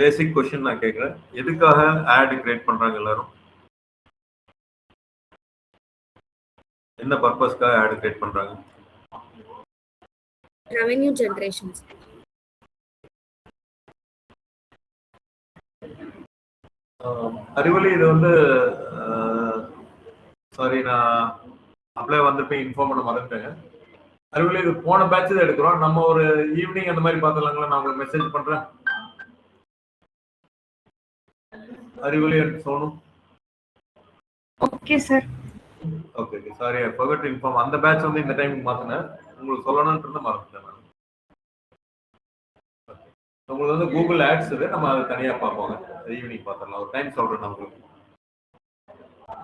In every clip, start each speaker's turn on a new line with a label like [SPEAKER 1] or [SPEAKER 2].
[SPEAKER 1] பேசிக் question நான் கேக்குறேன். எதுக்காக ஆட் கிரியேட் பண்றாங்க எல்லாரும்? என்ன பர்பஸ்க்காக ஆட் கிரியேட் பண்றாங்க?
[SPEAKER 2] Revenue generations.
[SPEAKER 1] அறிவொளி இது வந்து சாரி நான் அப்ளை வந்தப்ப இன்ஃபார்ம் பண்ண மறந்துட்டேங்க. அறிவொளி இது போன பேட்ச் தான் எடுக்கிறோம். நம்ம ஒரு ஈவினிங் அந்த மாதிரி பார்த்துலாங்களா? நான் உங்களுக்கு மெசேஜ் பண்றேன். Arivoli Sonu.
[SPEAKER 3] Okay sir.
[SPEAKER 1] Okay sorry I forgot to inform. அந்த பேட்ச் வந்து இந்த டைம் மாத்தினேன். உங்களுக்கு சொல்லணும்னு இருந்தா மறந்துட்டேன் நான். உங்களுக்கு வந்து கூகுள் ஆட்ஸ் இது, நம்ம அதை தனியா பார்ப்போங்க. ஈவினிங் பார்த்துடலாம். ஒரு டைம் சொல்றேன் நான் உங்களுக்கு.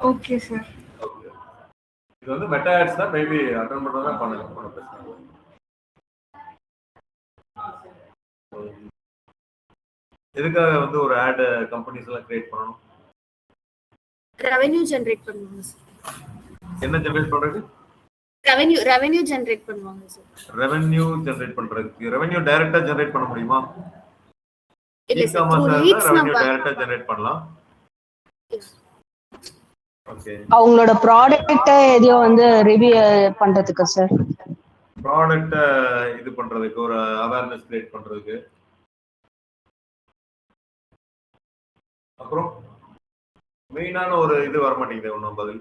[SPEAKER 3] Okay sir.
[SPEAKER 1] ஓகே. இது வந்து மெட்டா ஆட்ஸ் தான், மேபி அட்டெண்ட் பண்றதா பண்ணலாம். பண்ண பிரச்சனை இல்லை. எதுக்காக வந்து ஒரு ஆட் கம்பெனிஸ் எல்லாம் கிரியேட் பண்ணணும்?
[SPEAKER 2] ரெவென்யூ ஜெனரேட் பண்ணுவாங்க சார்.
[SPEAKER 1] என்ன ஜெனரேட் பண்றது?
[SPEAKER 2] ரெவென்யூ ஜெனரேட் பண்ணுவாங்க சார்.
[SPEAKER 1] ரெவென்யூ ஜெனரேட் பண்றதுக்கு ரெவென்யூ டைரக்டா ஜெனரேட் பண்ண முடியுமா?
[SPEAKER 2] இல்ல சார்,
[SPEAKER 1] ரெவென்யூ டைரக்டா ஜெனரேட் பண்ணலாம். ஓகே.
[SPEAKER 3] அவங்களோட ப்ராடக்ட்ட எதையோ வந்து ரிவ்யூ பண்றதுக்கு சார்.
[SPEAKER 1] ப்ராடக்ட்ட இது பண்றதுக்கு, ஒரு அவேர்னஸ் கிரியேட் பண்றதுக்கு. அப்புறம் மெயினான ஒரு இது வர மாட்டேங்குது ஒன்றும் பதில்.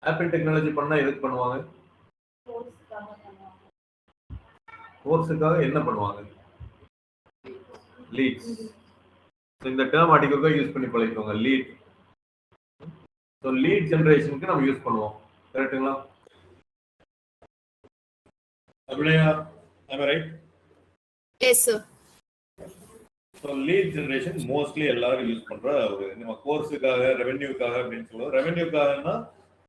[SPEAKER 1] ஆப்பிள் டெக்னாலஜி பண்ணா எதுக்கு பண்ணுவாங்க? கோர்ஸுக்காக என்ன பண்ணுவாங்க? லீட்ஸ். இந்த டேர்ம் அடிக்கிறதுக்கு யூஸ் பண்ணி பழகிக்கோங்க. லீட். ஸோ லீட் ஜெனரேஷனுக்கு நம்ம யூஸ் பண்ணுவோம். கரெக்டுங்களா? அப்படியா? am I right?
[SPEAKER 2] Yes sir.
[SPEAKER 1] So lead generation mostly எல்லாரும் யூஸ் பண்ற ஒரு நம்ம கோர்ஸுக்காக, ரெவென்யூக்காக அப்படின்னு சொல்லுவோம். ரெவென்யூக்காகனா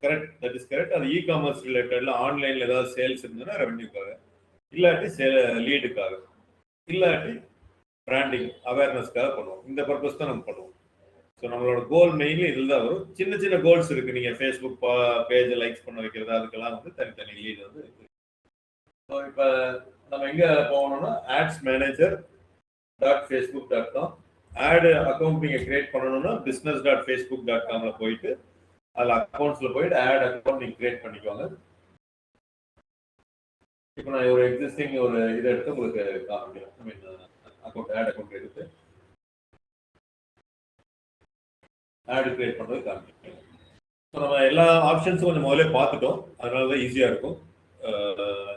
[SPEAKER 1] கரெக்ட், தட் இஸ் கரெக்ட். அது இ-காமர்ஸ் ரிலேட்டட்ல ஆன்லைன்ல ஏதாவது சேல்ஸ் இருந்ததுன்னா ரெவென்யூக்காக, இல்லாட்டி லீடுக்காக, இல்லாட்டி பிராண்டிங் அவேர்னஸ்க்காக பண்ணுவோம். இந்த பர்பஸ் தான் நம்ம பண்ணுவோம். ஸோ நம்மளோட கோல் மெயின்லி இதில் தான் வரும். சின்ன சின்ன கோல்ஸ் இருக்கு. நீங்கள் ஃபேஸ்புக் பேஜை லைக்ஸ் பண்ண வைக்கிறது, அதுக்கெல்லாம் வந்து தனித்தனி லீட் வந்து இருக்கு. ஸோ இப்போ நம்ம எங்கே போகணும்னா adsmanager.facebook.com ஆட் அக்கௌண்ட் நீங்கள் கிரியேட் பண்ணணும்னா business.facebook.com போயிட்டு அதில் அக்கௌண்ட்ஸில் போயிட்டு ஆட் அக்கௌண்ட் நீங்கள் கிரியேட் பண்ணிக்கோங்க. இப்போ நான் ஒரு எக்ஸிஸ்டிங் ஒரு இதை எடுத்து உங்களுக்கு காமிக்கிறேன். ஐ மீன் அக்கௌண்ட் ஆட் அக்கௌண்ட் எடுத்து ஆட் கிரியேட் பண்ணுறது காமிக்கிறேன். ஸோ நம்ம எல்லா ஆப்ஷன்ஸும் கொஞ்சம் முதல்ல பார்த்துட்டோம். அதனால தான் ஈஸியாக இருக்கும்.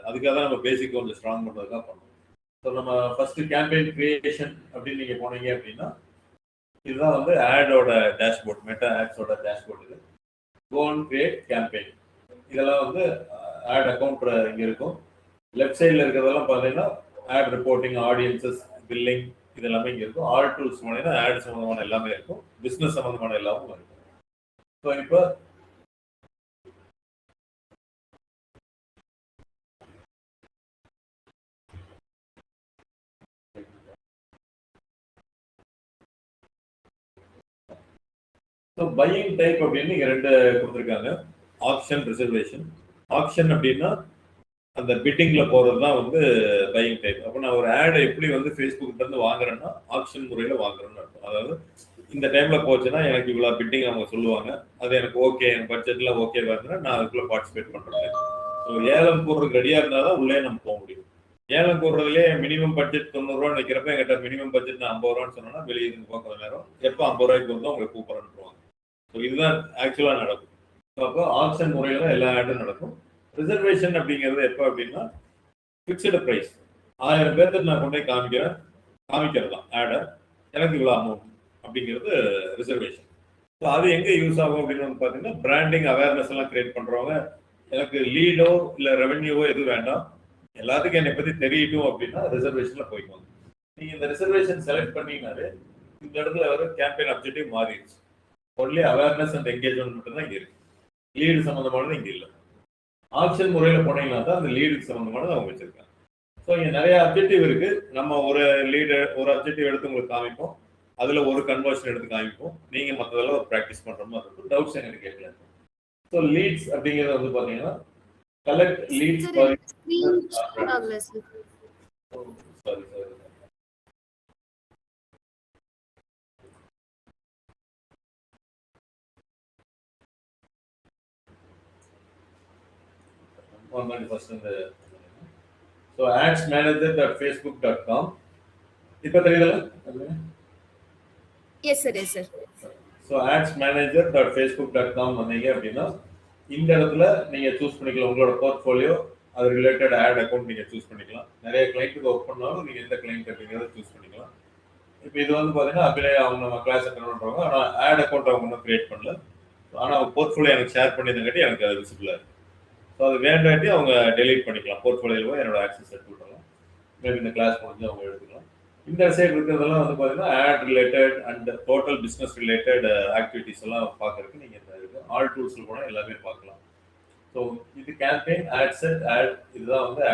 [SPEAKER 1] அதுக்காக தான் நம்ம பேசிக் கொஞ்சம் ஸ்ட்ராங் பண்ணுறதுக்காக பண்ணுவோம். ஸோ நம்ம ஃபர்ஸ்ட் கேம்பெயின் கிரியேஷன் அப்படின்னு நீங்கள் போனீங்க அப்படின்னா இதுதான் வந்து ஆடோட டேஷ்போர்ட், மெட்டா ஆட்ஸோட டேஷ்போர்ட். இது கோ அண்ட் கிரியேட் கேம்பெயின். இதெல்லாம் வந்து ஆட் அக்கௌண்ட் இங்கே இருக்கும். லெஃப்ட் சைடில் இருக்கிறதெல்லாம் பார்த்தீங்கன்னா ஆட் ரிப்போர்ட்டிங், ஆடியன்சஸ், பில்லிங், இது எல்லாமே இங்கே இருக்கும். ஆல் டூல்ஸ் போனீங்கன்னா ஆட் சம்மந்தமான எல்லாமே இருக்கும். பிஸ்னஸ் சம்மந்தமான எல்லாமும் இருக்கும். ஸோ இப்போ பையிங் டைப் அப்படின்னு இங்கே ரெண்டு கொடுத்துருக்காங்க. Option, reservation. ஆப்ஷன் அப்படின்னா அந்த பிட்டிங்ல போகிறது தான் வந்து பையிங் டைப். அப்போ நான் ஒரு ஆடை எப்படி வந்து ஃபேஸ்புக்கிட்ட இருந்து வாங்குறேன்னா ஆப்ஷன் முறையில் வாங்குறேன்னு அர்த்தம். அதாவது இந்த டைம்ல போச்சுன்னா எனக்கு இவ்வளோ பிட்டிங் அவங்க சொல்லுவாங்க, அது எனக்கு ஓகே, என் பட்ஜெட்ல ஓகே வருதுன்னா நான் அதுக்குள்ள பார்ட்டிசிபேட் பண்ணுறேன். ஸோ ஏலம் போடுறதுக்கு ரெடியாக இருந்தால் தான் உள்ளே நம்ம போக முடியும். ஏலம் போடுறதுலேயே மினிமம் பட்ஜெட் 90 ரூபான்னு வைக்கிறப்ப எங்கிட்ட மினிமம் பட்ஜெட் நான் 50 ரூபான்னு சொன்னோன்னா வெளியே இருந்து போகிற நேரம் எப்போ 50 ரூபாய்க்கு வருதோ உங்களை கூப்பிட்றேன்னு. ஸோ இதுதான் ஆக்சுவலாக நடக்கும். அப்போ ஆப்ஷன் முறையில் தான் எல்லா ஆடும் நடக்கும். ரிசர்வேஷன் அப்படிங்கிறது எப்போ அப்படின்னா ஃபிக்ஸ்டு ப்ரைஸ். 1000 பேர்த்துக்கு நான் கொண்டு போய் காமிக்கிறது தான் ஆடை, எனக்கு இவ்வளோ அமௌண்ட் அப்படிங்கிறது ரிசர்வேஷன். ஸோ அது எங்கே யூஸ் ஆகும் அப்படின்னு வந்து பார்த்தீங்கன்னா பிராண்டிங் அவேர்னஸ் எல்லாம் கிரியேட் பண்ணுறவங்க, எனக்கு லீடோ இல்லை ரெவென்யூவோ எதுவும் வேண்டாம், எல்லாத்துக்கும் என்னை பற்றி தெரியட்டும் அப்படின்னா ரிசர்வேஷனில் போய்க்குவாங்க. நீங்கள் இந்த ரிசர்வேஷன் செலக்ட் பண்ணீங்கன்னாலே இந்த இடத்துல வர கேம்பெயின் அப்ஜெக்டிவ் மாறிடுச்சு. ஒன்லி அவேர்னஸ் அண்ட் என்கேஜ்மெண்ட் மட்டும் தான் இங்கே இருக்கு. லீடு சம்மந்தமானது இங்கே இல்லை. ஆப்ஷன் முறையில் போனீங்கன்னா தான் அந்த லீடுக்கு சம்மந்தமானது அவங்க வச்சிருக்காங்க. ஸோ இங்கே நிறைய அப்ஜெக்டிவ் இருக்கு. நம்ம ஒரு லீடு ஒரு அப்ஜெக்டிவ் எடுத்து உங்களுக்கு காமிப்போம், அதில் ஒரு கன்வர்ஷன் எடுத்து காமிப்போம். நீங்கள் மற்றதெல்லாம் ஒரு ப்ராக்டிஸ் பண்ணுற மாதிரி இருக்கும். டவுட்ஸ் எங்களுக்கு கேட்கல. ஸோ லீட்ஸ் அப்படிங்கிறது வந்து பார்த்தீங்கன்னா collect leads. Sorry one minute first இந்த so adsmanager.facebook.com இப்போ தெரியுதா?
[SPEAKER 2] Yes, sir. Yes, sir.
[SPEAKER 1] So adsmanager.facebook.com வந்தீங்க அப்படின்னா இந்த இடத்துல நீங்க சூஸ் பண்ணிக்கலாம் உங்களோட போர்ட்ஃபோலியோ அது ரிலேட்டட் ஆட் அக்கௌண்ட் நீங்க சூஸ் பண்ணிக்கலாம். நிறைய கிளைண்ட்டுக்கு ஒர்க் பண்ணாலும் நீங்க எந்த கிளைண்ட் அப்படிங்கிறத சூஸ் பண்ணிக்கலாம். இப்போ இது வந்து பாத்தீங்கன்னா அப்படியே அவங்க நம்ம கிளாஸ் அட்டெண்ட் பண்றவங்க, ஆனா ஆட் அக்கௌண்ட் அவங்க இன்னும் கிரியேட் பண்ணல. ஆனா அவங்க போர்ட்ஃபோலியோ எனக்கு ஷேர் பண்ணியிருந்தங்காட்டி எனக்கு அது விசிபிளா இருக்கு. ஸோ அது வேண்டாட்டி அவங்க டெலீட் பண்ணிக்கலாம். போர்ட்ஃபோலியோவை என்னோட ஆக்சஸ் எடுத்து விட்டுறலாம். மேபி இந்த கிளாஸ் முடிஞ்சு அவங்க எடுத்துக்கலாம். இந்த சைடு இருக்கிறதெல்லாம் வந்து பார்த்தீங்கன்னா ad related and total business related activities எல்லாம் பார்க்கறதுக்கு நீங்கள் இந்த இருக்கு ஆல் டூல்ஸில் போனால் எல்லாமே பார்க்கலாம். ஸோ இது கேம்பெயின் ஆட் செட் ஆட் இதுதான் வந்து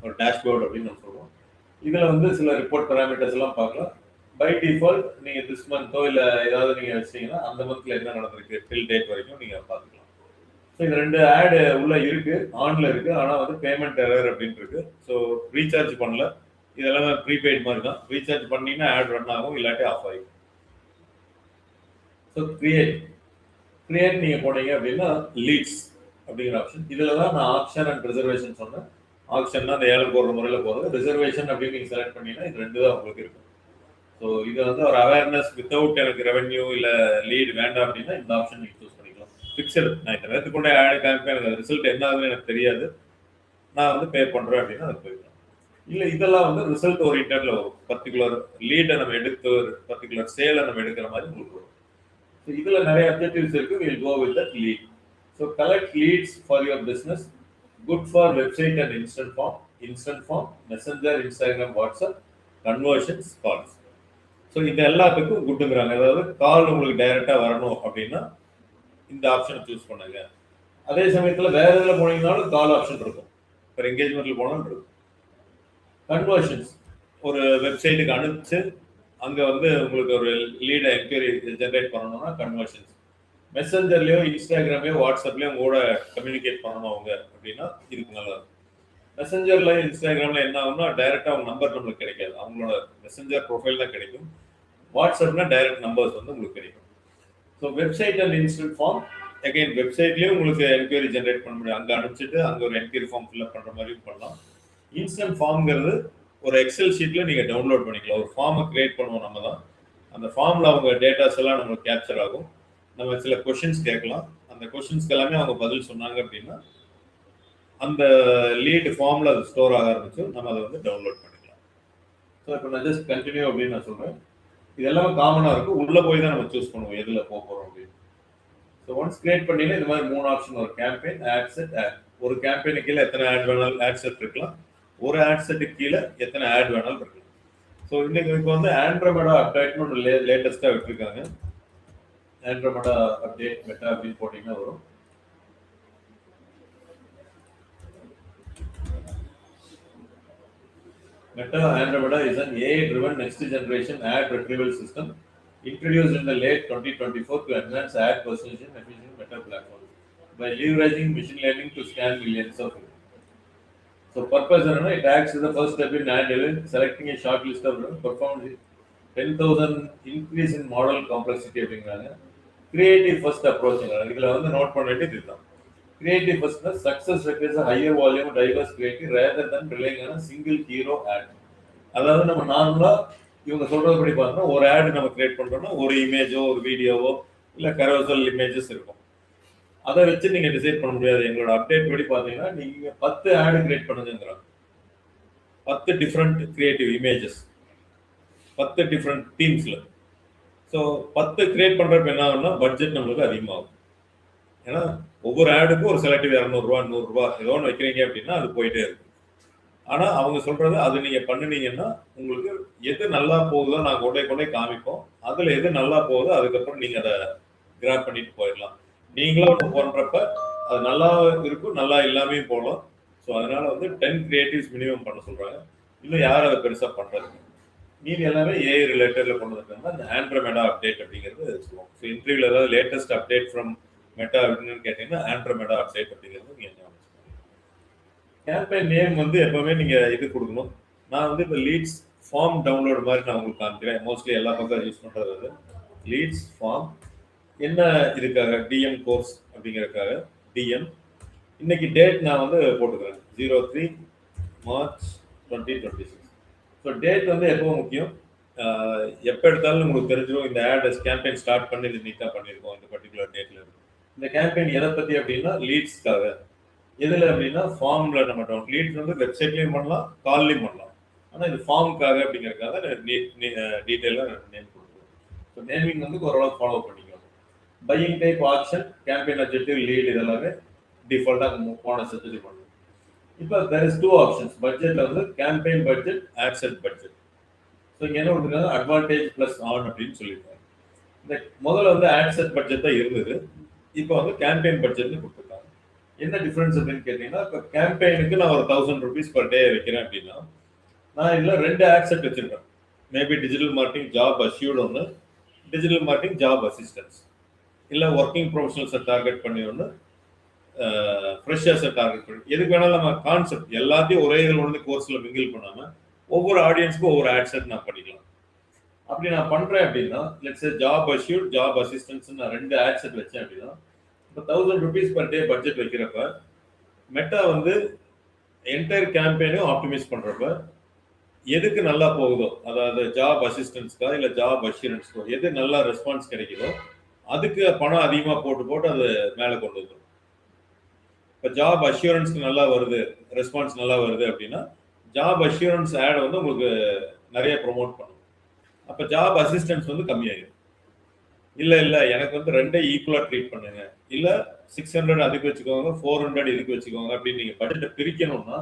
[SPEAKER 1] ஒரு டேஷ்போர்ட் அப்படின்னு நம்ம சொல்லுவோம். இதில் வந்து சில ரிப்போர்ட் பேராமீட்டர்ஸ் எல்லாம் பார்க்கலாம். பை டிஃபால்ட் நீங்கள் திஸ் மந்த்தோ இல்லை ஏதாவது நீங்கள் வச்சிங்கன்னா அந்த மந்த்தில் என்ன நடந்திருக்கு டில் டேட் வரைக்கும் நீங்கள் பார்த்துக்கலாம். ஸோ இந்த ரெண்டு ஆடு உள்ள இருக்கு, ஆன்ல இருக்கு, ஆனால் வந்து பேமெண்ட் எரர் அப்படின்னு இருக்கு. ஸோ ரீசார்ஜ் பண்ணல, இதெல்லாம் ப்ரீபெய்ட் மாதிரி தான். ரீசார்ஜ் பண்ணீங்கன்னா ஆட் ரன் ஆகும், இல்லாட்டி ஆஃப் ஆகும். ஸோ கிரியேட் நீங்கள் போனீங்க அப்படின்னா லீட்ஸ் அப்படிங்கிற ஆப்ஷன். இதில் தான் நான் ஆப்ஷன் அண்ட் ரிசர்வேஷன் சொன்னேன். ஆப்ஷன்னா அந்த ஏழை போடுற முறையில் போகிறது, ரிசர்வேஷன் அப்படின்னு நீங்கள் செலக்ட் பண்ணீங்கன்னா இது ரெண்டு தான் உங்களுக்கு இருக்கும். ஸோ இது வந்து ஒரு அவேர்னஸ் வித்தவுட் எனக்கு ரெவென்யூ இல்லை லீட் வேண்டாம் அப்படின்னா இந்த ஆப்ஷன் நீங்கள் சூஸ் பண்ணிக்கலாம். ஃபிக்ஸடு நான் இந்த நேரத்துக்கு கொண்டே ஆட் காமிப்பேன், எனக்கு ரிசல்ட் என்ன ஆகுதுன்னு எனக்கு தெரியாது, நான் வந்து பே பண்ணுறேன் அப்படின்னா அது போய்க்கலாம். இல்லை இதெல்லாம் வந்து ரிசல்ட் ஓரியன்டட்ல வரும். பர்டிகுலர் லீடை நம்ம எடுத்து ஒரு பர்டிகுலர் சேலை நம்ம எடுக்கிற மாதிரி உங்களுக்கு வரும். ஸோ இதில் நிறைய அப்ஜெக்டிவ்ஸ் இருக்கு. Will go with that lead. So collect leads for your business, good for website and instant form, messenger, Instagram, WhatsApp, conversions, calls. So இது எல்லாத்துக்கும் குட்டுங்கிறாங்க. அதாவது கால் உங்களுக்கு டைரக்டாக வரணும் அப்படின்னா இந்த ஆப்ஷனை சூஸ் பண்ணுங்க. அதே சமயத்தில் வேற இதில் போனீங்கன்னாலும் கால் ஆப்ஷன் இருக்கும். இப்போ என்கேஜ்மெண்ட்டில் போனாலும் இருக்கும். கன்வர்ஷன்ஸ் ஒரு வெப்சைட்டுக்கு அனுப்பிச்சு அங்கே வந்து உங்களுக்கு ஒரு லீடை என்கொயரி ஜென்ரேட் பண்ணணும்னா கன்வர்ஷன்ஸ். மெசஞ்சர்லேயோ இன்ஸ்டாகிராம்லையோ வாட்ஸ்அப்லேயோ உங்க கூட கம்யூனிகேட் பண்ணணும் அவங்க அப்படின்னா இதுக்கு நல்லா இருக்கும். மெசஞ்சர்ல இன்ஸ்டாகிராம்ல என்ன ஆகும்னா டைரக்டா அவங்க நம்பர் நம்மளுக்கு கிடைக்காது, அவங்களோட மெசஞ்சர் ப்ரொஃபைல் தான் கிடைக்கும். வாட்ஸ்அப்னா டைரக்ட் நம்பர்ஸ் வந்து உங்களுக்கு கிடைக்கும். So website and instant form again வெப்சைட்லேயும் உங்களுக்கு என்கொயரி ஜென்ரேட் பண்ண முடியும். அங்கே அனுப்பிச்சிட்டு அங்கே ஒரு என்கொயரி ஃபார்ம் ஃபில்அப் பண்ணுற மாதிரியும் பண்ணலாம். இன்ஸ்டன்ட் ஃபார்ம்ங்கிறது ஒரு எக்ஸல் ஷீட்டில் நீங்கள் டவுன்லோட் பண்ணிக்கலாம். ஒரு ஃபார்மை கிரியேட் பண்ணுவோம் நம்ம தான். அந்த ஃபார்மில் அவங்க டேட்டாஸ் எல்லாம் நம்மளுக்கு கேப்சர் ஆகும். நம்ம சில கொஷின்ஸ் கேட்கலாம். அந்த கொஷின்ஸ்க்கு எல்லாமே அவங்க பதில் சொன்னாங்க அப்படின்னா அந்த லீட் ஃபார்மில் அது ஸ்டோர் ஆக ஆரம்பிச்சு நம்ம அதை வந்து டவுன்லோட் பண்ணிக்கலாம். ஸோ இப்போ நான் ஜஸ்ட் கண்டினியூ அப்படின்னு நான் சொல்கிறேன். இது எல்லாமே காமனாக இருக்கும். உள்ளே போய் தான் நம்ம சூஸ் பண்ணுவோம் எதில் போக போகிறோம் அப்படின்னு. ஸோ ஒன்ஸ் கிரியேட் பண்ணிங்கன்னா இது மாதிரி 3 ஆப்ஷன் வரும். Campaign, ad set, ad. ஒரு கேம்பெயினுக்கு கீழே எத்தனை ஆட் வேணாலும் ஆட் செட் இருக்கலாம். ஒரு ஆட் செட்டுக்கு கீழே எத்தனை ஆட் வேணாலும் இருக்கலாம். ஸோ இன்னைக்கு இப்போ வந்து ஆண்ட்ரோமெடா அப்டேட்னு ஒன்று லேட்டஸ்ட்டாக விட்டுருக்காங்க. ஆண்ட்ரோமெடா அப்டேட் மெட்டா அப்படின்னு போட்டிங்கன்னா வரும். Meta Andromeda is an AI-driven next-generation ad retrieval system introduced in the late 2024 to enhance ad persuasion efficiency Meta platform by leveraging machine learning to scan millions of images. So, purpose is it acts as the first step in ad development, selecting a short list of performed 10,000 increase in model complexity. Creative first approach. இதில் வந்து note பண்ணிட்டு இதுதான். Creative first success requires a higher volume of diverse creative rather than relying on a single hero ad. அதாவது நம்ம நார்மலா இவங்க சொல்றதுபடி பார்த்தோம்னா ஒரு ஆட் நம்ம கிரியேட் பண்றோம்னா ஒரு இமேஜோ ஒரு வீடியோவோ இல்லை கரோசல் இமேஜஸ் இருக்கும். அதை வச்சு நீங்க டிசைட் பண்ண முடியாது. எங்களோட அப்டேட் படி பார்த்தீங்கன்னா நீங்க 10 ஆட் கிரியேட் பண்ணுங்கிறாங்க. 10 டிஃப்ரெண்ட் கிரியேட்டிவ் இமேஜஸ் 10 டிஃப்ரெண்ட் டீம்ஸ்ல. ஸோ 10 கிரியேட் பண்றப்ப என்ன ஆகும்னா பட்ஜெட் நம்மளுக்கு அதிகமாகும். ஏன்னா ஒவ்வொரு ஆடுக்கும் ஒரு செலக்டிவ் 200 ரூபா 100 ரூபா ஏதோ ஒன்று வைக்கிறீங்க அப்படின்னா அது போயிட்டே இருக்கும். ஆனால் அவங்க சொல்றது அது நீங்க பண்ணினீங்கன்னா உங்களுக்கு எது நல்லா போகுதோ நாங்கள் கொண்டே காமிப்போம். அதில் எது நல்லா போகுதோ அதுக்கப்புறம் நீங்க அதை கிராப் பண்ணிட்டு போயிடலாம். நீங்களும் ஒன்று பண்றப்ப அது நல்லா இருக்கும், நல்லா இல்லாமே போகலாம். ஸோ அதனால வந்து 10 கிரியேட்டிவ்ஸ் மினிமம் பண்ண சொல்றாங்க. இன்னும் யாரும் அதை பெருசா பண்றது மீதி எல்லாமே ஏஐ ரிலேட்டட்ல கொண்டு வந்திருக்காங்க. அந்த ஆண்ட்ரோமெடா அப்டேட் அப்படிங்கிறது சொல்லுவோம். ஸோ இன்டர்வியூல ஏதாவது லேட்டஸ்ட் அப்டேட் ஃப்ரம் மெட்டா அப்படின்னு கேட்டீங்கன்னா ஆண்ட்ரோமெடா அப்டேட் அப்படிங்கிறது நீங்க ஞாபகம். கேம்பெயின் நேம் வந்து எப்பவுமே நீங்க இது கொடுக்கணும். நான் வந்து இப்போ லீட்ஸ் ஃபார்ம் டவுன்லோட் மாதிரி நான் உங்களுக்கு காமிக்கிறேன். மோஸ்ட்லி எல்லா பக்கம் யூஸ் பண்றது லீட்ஸ் ஃபார்ம். என்ன இதுக்காக டிஎம் கோர்ஸ் அப்படிங்கிறதுக்காக டிஎம் இன்னைக்கு டேட் நான் வந்து போட்டுக்கிறேன் 03 மார்ச் 2026. ஸோ டேட் வந்து எப்போ முக்கியம், எப்போ எடுத்தாலும் உங்களுக்கு தெரிஞ்சிடும் இந்த ஆட் கேம்பெயின் ஸ்டார்ட் பண்ணி இது நீட்டாக பண்ணியிருக்கோம் இந்த பர்டிகுலர் டேட்ல இருக்கு. இந்த கேம்பெயின் எதை பற்றி அப்படின்னா லீட்ஸ்க்காக. எதில் அப்படின்னா ஃபார்மில் நம்ம டவுன் லீட்ஸ் வந்து வெப்சைட்லேயும் பண்ணலாம், கால்லையும் பண்ணலாம். ஆனால் இது ஃபார்முக்காக அப்படிங்கிறதுக்காக டீட்டெயிலாக நேம் கொடுக்குறோம். ஸோ நேமிங் வந்து ஓரளவுக்கு ஃபாலோ பண்ணிக்கலாம். Buying type, action, campaign objective, lead இதெல்லாமே டிஃபால்ட்டாக போன செஞ்சு பண்ணணும். இப்போ there is 2 ஆப்ஷன்ஸ். பட்ஜெட்ல வந்து campaign budget, ad set budget. So இங்கே என்ன கொடுத்துருக்காங்க, அட்வான்டேஜ் ப்ளஸ் ஆன் அப்படின்னு சொல்லியிருக்காங்க. இந்த முதல்ல வந்து ஆட் செட் பட்ஜெட் தான் இருந்தது, இப்போ வந்து கேம்பெயின் பட்ஜெட்னு கொடுத்துருக்காங்க. என்ன டிஃப்ரென்ஸ் அப்படின்னு கேட்டீங்கன்னா, இப்போ கேம்பெயினுக்கு நான் ஒரு 1000 rupees per day வைக்கிறேன் அப்படின்னா, நான் இதில் 2 ஆட் செட் வச்சிருக்கேன். Maybe digital marketing job assured ஒன்று, டிஜிட்டல் மார்க்கெட்டிங் ஜாப் அசிஸ்டன்ஸ், இல்லை ஒர்க்கிங் ப்ரொஃபஷனல்ஸை டார்கெட் பண்ணி ஒன்று, ஃப்ரெஷர்ஸை டார்கெட் பண்ணி. எதுக்கு வேணாலும் நம்ம கான்செப்ட் எல்லாத்தையும் ஒரே இதில் வந்து கோர்ஸில் மிங்கிள் பண்ணாமல் ஒவ்வொரு ஆடியன்ஸ்க்கும் ஒவ்வொரு ஆட் செட் நான் பண்ணிக்கலாம். அப்படி நான் பண்ணுறேன் அப்படின்னா, let's job assured, job assistance நான் 2 ஆட் செட் வச்சேன் அப்படின்னா, இப்போ 1000 rupees per day பட்ஜெட் வைக்கிறப்ப மெட்டா வந்து என்டையர் கேம்பெயினையும் ஆப்டிமைஸ் பண்ணுறப்ப எதுக்கு நல்லா போகுதோ, அதாவது ஜாப் அசிஸ்டன்ஸ்க்கா இல்லை ஜாப் அஷ்யூரன்ஸ்க்கோ எது நல்லா ரெஸ்பான்ஸ் கிடைக்குதோ அதுக்கு பணம் அதிகமாக போட்டு அது மேலே கொண்டு வந்துடும். இப்போ ஜாப் அஷ்யூரன்ஸ்க்கு நல்லா வருது, ரெஸ்பான்ஸ் நல்லா வருது அப்படின்னா ஜாப் அஷ்யூரன்ஸ் ஆட் வந்து உங்களுக்கு நிறைய ப்ரொமோட் பண்ணும். அப்போ ஜாப் அசிஸ்டன்ஸ் வந்து கம்மியாகிடும். இல்லை எனக்கு வந்து 2 ஈக்குவலாக ட்ரீட் பண்ணுங்க, இல்லை 600 அதுக்கு வச்சுக்கோங்க, 400 இதுக்கு வச்சுக்கோங்க அப்படின்னு நீங்கள் பட்ஜெட்டை பிரிக்கணும்னா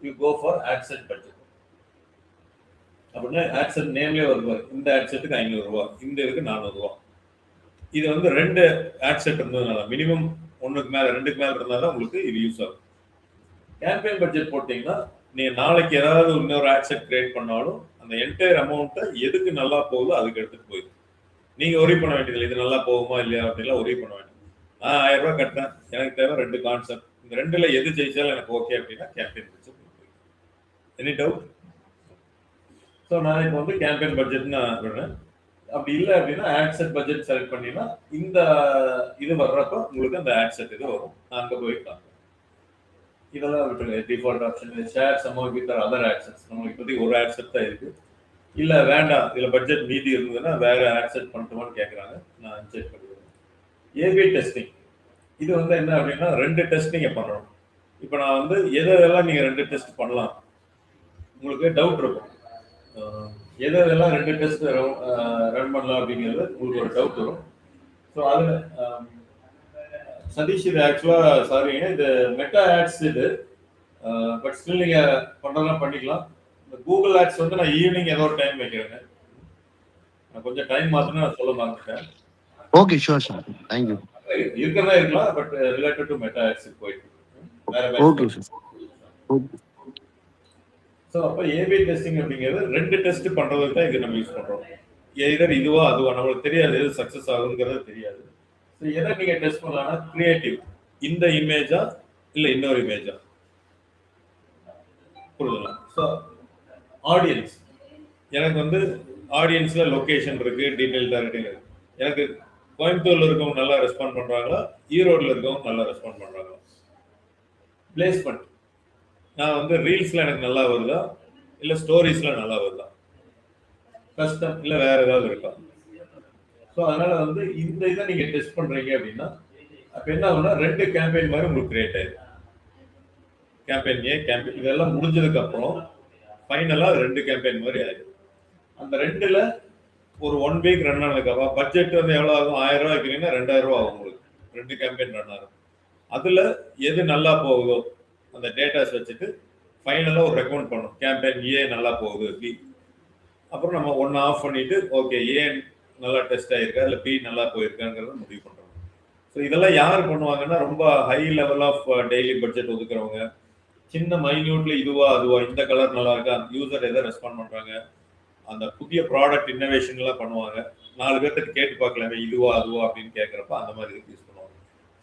[SPEAKER 1] you go for ad set budget. அப்படின்னா ஆட் செட் நேம்லேயே வருவார், இந்த ஆட் செட்டுக்கு 500 ரூபா, இந்த இதுக்கு 400 ரூபா. இது வந்து 2 ஆட் செட் இருந்ததுனால மினிமம் 1க்கு மேலே 2க்கு மேலே இருந்தால் தான் உங்களுக்கு இது யூஸ் ஆகும். கேம்பெயின் பட்ஜெட் போட்டிங்கன்னா நீங்கள் நாளைக்கு ஏதாவது இன்னொரு ஆட் செட் கிரியேட் பண்ணாலும் அந்த என்டையர் அமௌண்ட்டை எதுக்கு நல்லா போகுதோ அதுக்கு எடுத்துகிட்டு போயிடும். நீங்கள் ஒரி பண்ண வேண்டியதில்லை, இது நல்லா போகுமா இல்லையா அப்படின்லாம் ஒரி பண்ண வேண்டியது. நான் 1000 ரூபா கட்டினேன், எனக்கு தேவை 2 கான்செப்ட், இந்த 2ல் எது ஜெயிச்சாலும் எனக்கு ஓகே அப்படின்னா campaign budget. Any doubt? So நான் இப்போ வந்து கேம்பெயின் பட்ஜெட் நான் விடுறேன். அப்படி இல்லை அப்படின்னா ஆட் செட் பட்ஜெட் செலக்ட் பண்ணினா இந்த இது வர்றப்ப உங்களுக்கு அந்த ஆட் செட் இது வரும், நான் அங்கே போயிடலாம். இதெல்லாம் விட்டுருங்க, டிஃபால்ட் ஆப்ஷன். ஷேர் சமோக் வித் அதர் ஆட் செட்ஸ். நம்மளுக்கு இப்போதைக்கு ஒரு ஆட் செட் தான் இருக்கு. இல்லை வேண்டாம், இதில் பட்ஜெட் மீதி இருந்ததுன்னா வேற ஆட் செட் பண்ணட்டுமான்னு கேட்குறாங்க, நான் செக் பண்ணிடுவேன். ஏபி டெஸ்டிங் இது வந்து என்ன அப்படின்னா 2 டெஸ்ட் நீங்கள் பண்ணணும். இப்போ நான் வந்து எதெல்லாம் நீங்கள் 2 டெஸ்ட் பண்ணலாம் உங்களுக்கு டவுட் இருக்கும். எதெல்லாம் 2 டெஸ்ட் ரன் பண்ணலாம் அப்படிங்கிறது உங்களுக்கு ஒரு டவுட் வரும். ஸோ அதில் சதீஷ் இது ஆக்சுவலாக சாரிங்க, இது மெட்டா ஆட்ஸ் இது, பட் ஸ்டில் நீங்கள் பண்ணுறதெல்லாம் பண்ணிக்கலாம். இந்த கூகுள் ஆட்ஸ் வந்து நான் ஈவினிங் ஏதோ ஒரு டைம் வைக்கிறேங்க, நான் கொஞ்சம் டைம் மாற்றினா நான் சொல்ல மாட்டேன்.
[SPEAKER 4] Okay, sure sir, thank you.
[SPEAKER 1] இருக்கிறதா இருக்கலாம், but related to Meta ads போயிட்டு
[SPEAKER 4] ஓகே சார்.
[SPEAKER 1] ஸோ அப்போ ஏபி டெஸ்டிங் அப்படிங்கிறது 2 டெஸ்ட் பண்ணுறதுக்கு தான் இது நம்ம யூஸ் பண்ணுறோம். எதர் இதுவா அதுவா நம்மளுக்கு தெரியாது, எது சக்ஸஸ் ஆகுங்கிறது தெரியாது. ஸோ எதை நீங்கள் டெஸ்ட் பண்ணலாம்னா கிரியேட்டிவ், இந்த இமேஜா இல்லை இன்னொரு இமேஜா புரியுதுங்களா. ஸோ ஆடியன்ஸ், எனக்கு வந்து ஆடியன்ஸில் லொக்கேஷன் இருக்குது, டீட்டெயில் டார்கெட்டிங் இருக்குது. எனக்கு கோயம்புத்தூரில் இருக்கவங்க நல்லா ரெஸ்பாண்ட் பண்ணுறாங்களா, ஈரோடில் இருக்கவங்க நல்லா ரெஸ்பாண்ட் பண்ணுறாங்களா. பிளேஸ்மெண்ட், நான் வந்து ரீல்ஸில் எனக்கு நல்லா வருதா இல்லை ஸ்டோரிஸில் நல்லா வருதா, கஸ்டம் இல்லை வேற ஏதாவது இருக்கா. ஸோ அதனால வந்து இந்த இதை நீங்கள் டெஸ்ட் பண்ணுறீங்க அப்படின்னா அப்போ என்ன ஆகுனா 2 கேம்பெயின் மாதிரி உங்களுக்கு கிரியேட் ஆயிடும். கேம்பெயின் ஏ, கேம்பெயின் இதெல்லாம் முடிஞ்சதுக்கப்புறம் ஃபைனலாக 2 கேம்பெயின் மாதிரி ஆயிடும். அந்த 2ல் ஒரு 1 வீக் ரன் ஆனதுக்கப்புறம் பட்ஜெட் வந்து எவ்வளோ ஆகும், 1000 ரூபா வைக்கிறீங்கன்னா 2000 ரூபா ஆகும் உங்களுக்கு. 2 கேம்பெயின் ரன் ஆகும். அதில் எது நல்லா போகுதோ அந்த டேட்டாஸ் வச்சுட்டு ஃபைனலாக ஒரு ரெக்கமெண்ட் பண்ணணும். கேம்பெயின் ஏ நல்லா போகுது, பி, அப்புறம் நம்ம 1 ஆஃப் பண்ணிட்டு ஓகே ஏ நல்லா டெஸ்ட் ஆகிருக்கா இல்லை பி நல்லா போயிருக்காங்கிறத முடிவு பண்ணுறோம். ஸோ இதெல்லாம் யார் பண்ணுவாங்கன்னா ரொம்ப high level of daily budget ஒதுக்குறவங்க, சின்ன மைன்யூட்ல இதுவா அதுவா, இந்த கலர் நல்லா இருக்கா, யூசர் எதை ரெஸ்பாண்ட் பண்ணுறாங்க, அந்த புதிய ப்ராடக்ட் இன்னோவேஷன்லாம் பண்ணுவாங்க. 4 பேர்த்துக்கு கேட்டு பார்க்கலாமே இதுவா அதுவா அப்படின்னு கேட்குறப்ப அந்த மாதிரி யூஸ் பண்ணுவாங்க.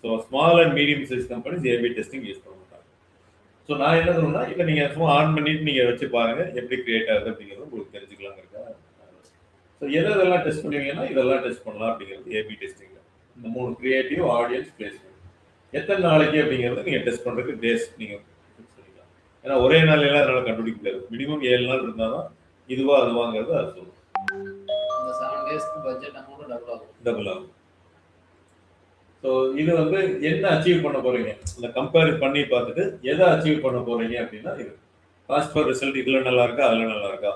[SPEAKER 1] So small and medium size companies AB testing use பண்ணுவாங்க. ஸோ நான் என்ன சொல்லுவேன்னா இப்போ நீங்கள் சும்மா ஆன் பண்ணிட்டு நீங்கள் வச்சு பாருங்க எப்படி கிரியேட் ஆகுது அப்படிங்கிறது உங்களுக்கு தெரிஞ்சுக்கலாங்க இருக்கா. ஸோ எதெல்லாம் டெஸ்ட் பண்ணுவீங்கன்னா இதெல்லாம் டெஸ்ட் பண்ணலாம் அப்படிங்கிறது ஏபி டெஸ்டிங். இந்த 3 கிரியேட்டிவ், ஆடியன்ஸ், பிளேஸ்மெண்ட். எத்தனை நாளைக்கு அப்படிங்கிறத நீங்கள் டெஸ்ட் பண்ணுறதுக்கு டேஸ் நீங்கள் ஃபிக்ஸ் பண்ணிக்கலாம். ஏன்னா ஒரே நாளையெல்லாம் அதனால் கண்டுபிடிக்க முடியாது. மினிமம் 7 நாள் இருந்தால் தான் இதுவா அதுவாங்கிறது அது சொல்லும்.
[SPEAKER 5] அந்த 7 டேஸ்க்கு பட்ஜெட் அமௌண்ட்
[SPEAKER 1] டபுள் ஆகும். ஸோ இது வந்து என்ன அச்சீவ் பண்ண போறீங்க, இந்த கம்பேர் பண்ணி பார்த்துட்டு எதை அச்சீவ் பண்ண போறீங்க அப்படின்னா இது காஸ்ட் ஃபார் ரிசல்ட் இதில் நல்லா இருக்கா அதில் நல்லா இருக்கா,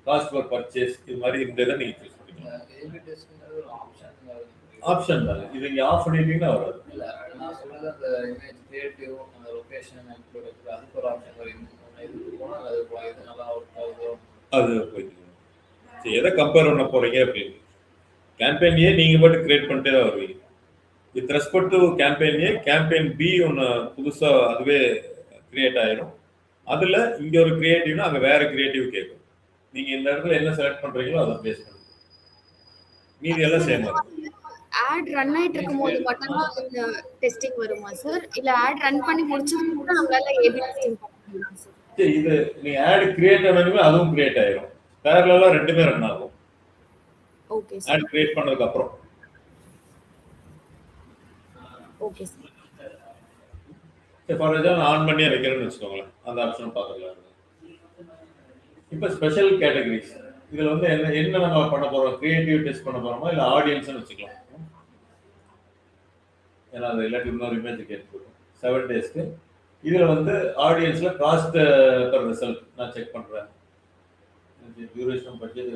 [SPEAKER 1] காஸ்ட் ஃபார் பர்ச்சேஸ் இது மாதிரி இந்த இதை நீங்கள் சூஸ் பண்ணிக்கலாம். ஆப்ஷன் தானே, இது இங்கே ஆஃப் பண்ணிட்டீங்கன்னா வராது.
[SPEAKER 5] இல்லை நான் சொல்றது அந்த இமேஜ் கிரியேட்டிவ் அந்த லொகேஷன் அதுக்கு ஒரு ஆப்ஷன் வரும். இது போனால் அது இது நல்லா ஒர்க் ஆகுதோ
[SPEAKER 1] அது போயிட்டு சரி எதை கம்பேர் பண்ண போறீங்க அப்படின்னு கேம்பெயினையே நீங்கள் மட்டும் கிரியேட் பண்ணிட்டே தான் வருவீங்க. வித் ரெஸ்பெக்ட் டு கேம்பெயினே கேம்பெயின் பி ஒன்று புதுசாக அதுவே கிரியேட் ஆயிடும். அதில் இங்கே ஒரு கிரியேட்டிவ்னா அங்கே வேற கிரியேட்டிவ் கேட்கும். நீங்கள் இந்த இடத்துல என்ன செலக்ட் பண்ணுறீங்களோ அதை பேஸ் பண்ணி மீதி எல்லாம் சேம் ஆகும்.
[SPEAKER 2] ஆட் ரன் ஆயிட்டு இருக்கும்போது மட்டும் தான் இந்த டெஸ்டிங் வருமா சார், இல்ல ஆட் ரன் பண்ணி முடிச்சதுக்கு கூட நம்மளால ஏபி டெஸ்டிங் பண்ண முடியுமா சார்?
[SPEAKER 1] சரி இது நீங்கள் ஆட் கிரியேட் ஆனதுமே அதுவும் கிரியேட் ஆயிடும். பேரலா ரெண்டுமே ரன் ஆகும்.
[SPEAKER 2] Okay sir.
[SPEAKER 1] ஆட் கிரியேட் பண்ணதுக்கு அப்புறம்
[SPEAKER 2] okay sir.
[SPEAKER 1] For example on பண்ணி வைக்கிறேன்னு வச்சுக்கோங்களேன், அந்த ஆப்ஷன் பார்த்துக்கலாம். இப்போ ஸ்பெஷல் கேட்டகரிஸ் இதில் வந்து என்ன என்ன நம்ம பண்ண போகிறோம், கிரியேட்டிவ் டெஸ்ட் பண்ண போகிறோமா இல்லை ஆடியன்ஸ்னு வச்சுக்கலாம். ஏன்னா அது இல்லாட்டி இன்னொரு இமேஜ் கேட்டுருக்கோம் 7 டேஸ்க்கு. இதில் வந்து ஆடியன்ஸில் காஸ்ட் பர் ரிசல்ட் நான் செக் பண்ணுறேன். டியூரேஷன் பட்ஜெட்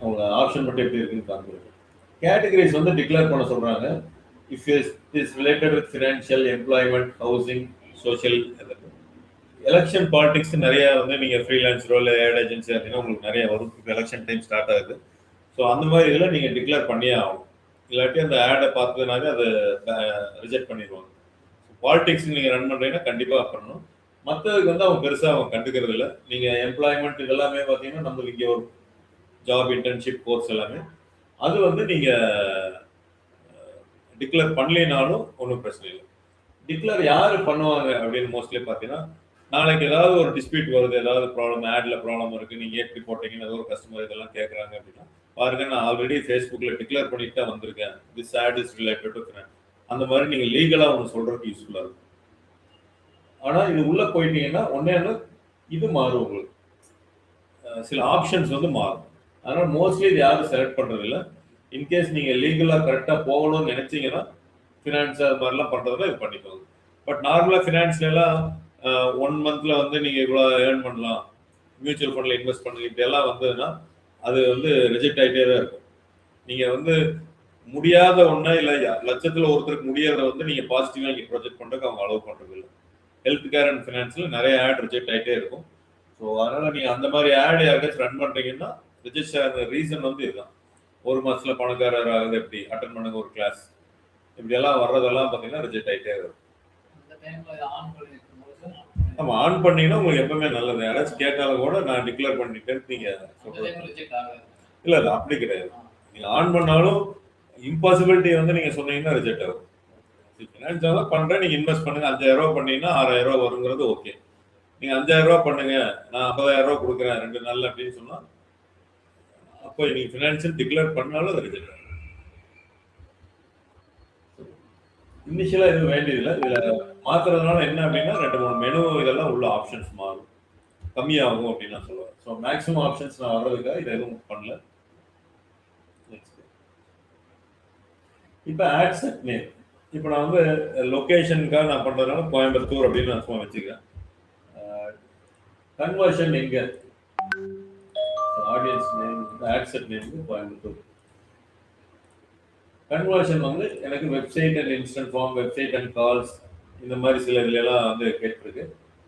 [SPEAKER 1] அவங்க ஆப்ஷன் மட்டும் எப்படி இருக்குன்னு காமிக்கிறது. கேட்டகரிஸ் வந்து டிக்ளேர் பண்ண சொல்றாங்க. If is related with financial, employment, housing, social, election politics நிறைய வந்து நீங்க ஃப்ரீலான்ஸரோ இல்லை ஏட் ஏஜென்சி அப்படின்னா உங்களுக்கு நிறைய வரும். இப்போ எலெக்ஷன் டைம் ஸ்டார்ட் ஆகுது. ஸோ அந்த மாதிரி இதில் நீங்கள் டிக்ளேர் பண்ணியே ஆகும். இல்லாட்டி அந்த ஆடை பார்த்ததுனாவே அதை ரிஜெக்ட் பண்ணிடுவாங்க. பாலிடிக்ஸ் நீங்கள் ரன் பண்ணுறீங்கன்னா கண்டிப்பாக பண்ணணும். மற்றதுக்கு வந்து அவங்க பெருசாக அவங்க கண்டுக்கிறது இல்லை. நீங்கள் எம்ப்ளாய்மெண்ட் இதெல்லாமே பார்த்தீங்கன்னா நம்மளுக்கு இங்கே ஒரு ஜாப் இன்டர்ன்ஷிப் கோர்ஸ் எல்லாமே அது வந்து நீங்கள் டிக்ளேர் பண்ணலினாலும் ஒன்றும் பிரச்சனை இல்லை. டிக்ளேர் யார் பண்ணுவாங்க அப்படின்னு மோஸ்ட்லி பார்த்தீங்கன்னா நாளைக்கு ஏதாவது ஒரு டிஸ்பியூட் வருது, ஏதாவது ப்ராப்ளம் ஆட்ல ப்ராப்ளம் இருக்குது, நீங்கள் ஏற்றி போட்டீங்கன்னு ஏதோ ஒரு கஸ்டமர் இதெல்லாம் கேட்குறாங்க அப்படின்னா பாருங்க நான் ஆல்ரெடி ஃபேஸ்புக்கில் டிக்ளேர் பண்ணிட்டு தான் வந்திருக்கேன், this ad is related to finance. அந்த மாதிரி நீங்கள் லீகலாக ஒன்று சொல்கிறதுக்கு யூஸ்ஃபுல்லாக இருக்கும். ஆனால் இது உள்ளே போயிட்டீங்கன்னா ஒன்றே இது மாறும், உங்களுக்கு சில ஆப்ஷன்ஸ் வந்து மாறும். அதனால் மோஸ்ட்லி இது யாரும் செலக்ட் பண்ணுறது இல்லை. இன்கேஸ் நீங்கள் லீகலாக கரெக்டாக போகணும்னு நினச்சிங்கன்னா ஃபினான்ஸ் அது மாதிரிலாம் பண்ணுறதுல இது பண்ணிக்கோங்க. பட் நார்மலாக ஃபினான்ஸ்லாம் 1 மந்த்தில் வந்து நீங்கள் இவ்வளோ ஏர்ன் பண்ணலாம், மியூச்சுவல் ஃபண்டில் இன்வெஸ்ட் பண்ணுங்க இப்படியெல்லாம் வந்ததுன்னா அது வந்து ரிஜெக்ட் ஆகிட்டே தான் இருக்கும். நீங்கள் வந்து முடியாத ஒன்று இல்லை லட்சத்தில் ஒருத்தருக்கு முடியாத வந்து நீங்கள் பாசிட்டிவாக இங்கே ப்ரொஜெக்ட் பண்ணுறதுக்கு அவங்க அலோவ் பண்ணுறது இல்லை. ஹெல்த் கேர் அண்ட் ஃபினான்ஸில் நிறைய ஆட் ரிஜெக்ட் ஆகிட்டே இருக்கும். ஸோ அதனால் நீங்கள் அந்த மாதிரி ஆட் யாருக்காச்சும் ரன் பண்ணுறீங்கன்னா ரிஜெக்ட் ஆகிற ரீசன் வந்து இதுதான். 1 மாதத்தில் பணக்காரர் ஆகுது, எப்படி அட்டன் பண்ணுங்க ஒரு கிளாஸ், இப்படியெல்லாம் வர்றதெல்லாம் பார்த்தீங்கன்னா ரிஜெக்ட் ஆகிட்டே இருக்கும். நம்ம ஆன் பண்ணீங்கன்னா உங்களுக்கு எப்பவுமே நல்லது. யாராச்சும் கேட்டாலும் கூட நான் டிக்ளேர் பண்ணிட்டேன் நீங்கள் சொல்கிறேன். இல்லை இல்லை அப்படி கிடையாது. நீங்கள் ஆன் பண்ணாலும் இம்பாசிபிலிட்டி வந்து நீங்கள் சொன்னீங்கன்னா ரிஜெக்ட் ஆகும். ஃபினான்ஸ் தான் பண்ணுறேன், நீங்கள் இன்வெஸ்ட் பண்ணுங்க, 5000 ரூபா பண்ணீங்கன்னா 6000 ரூபா வருங்கிறது ஓகே. நீங்கள் 5000 ரூபா பண்ணுங்க, நான் 50000 ரூபா கொடுக்குறேன் 2 நாள் அப்படின்னு சொன்னால் அப்போ நீங்கள் ஃபினான்ஷியல் டிக்ளேர் பண்ணாலும் அது ரிஜெக்ட் ஆகும். இனிஷியலாக எதுவும் வேண்டியதில்லை. இதில் மாற்றுறதுனால என்ன அப்படின்னா 2-3 மெனு இதெல்லாம் உள்ள ஆப்ஷன்ஸ் மாறும், கம்மியாகும் அப்படின்னு நான் சொல்லுவேன். ஸோ மேக்ஸிமம் ஆப்ஷன்ஸ் நான் வர்றதுக்காக இதை எதுவும் பண்ணல. இப்போ ஆட் செட் நேம், இப்போ நான் வந்து லொக்கேஷனுக்காக நான் பண்ணுறதுனால கோயம்புத்தூர் அப்படின்னு நான் சும்மா வச்சுக்கிறேன். கன்வர்ஷன் எங்கே, audience name ad set name Coimbatore. Conversion வந்து எனக்கு website and instant form, website and calls இந்த மாதிரி சில இதுலாம் வந்து கேட்டிருக்கு.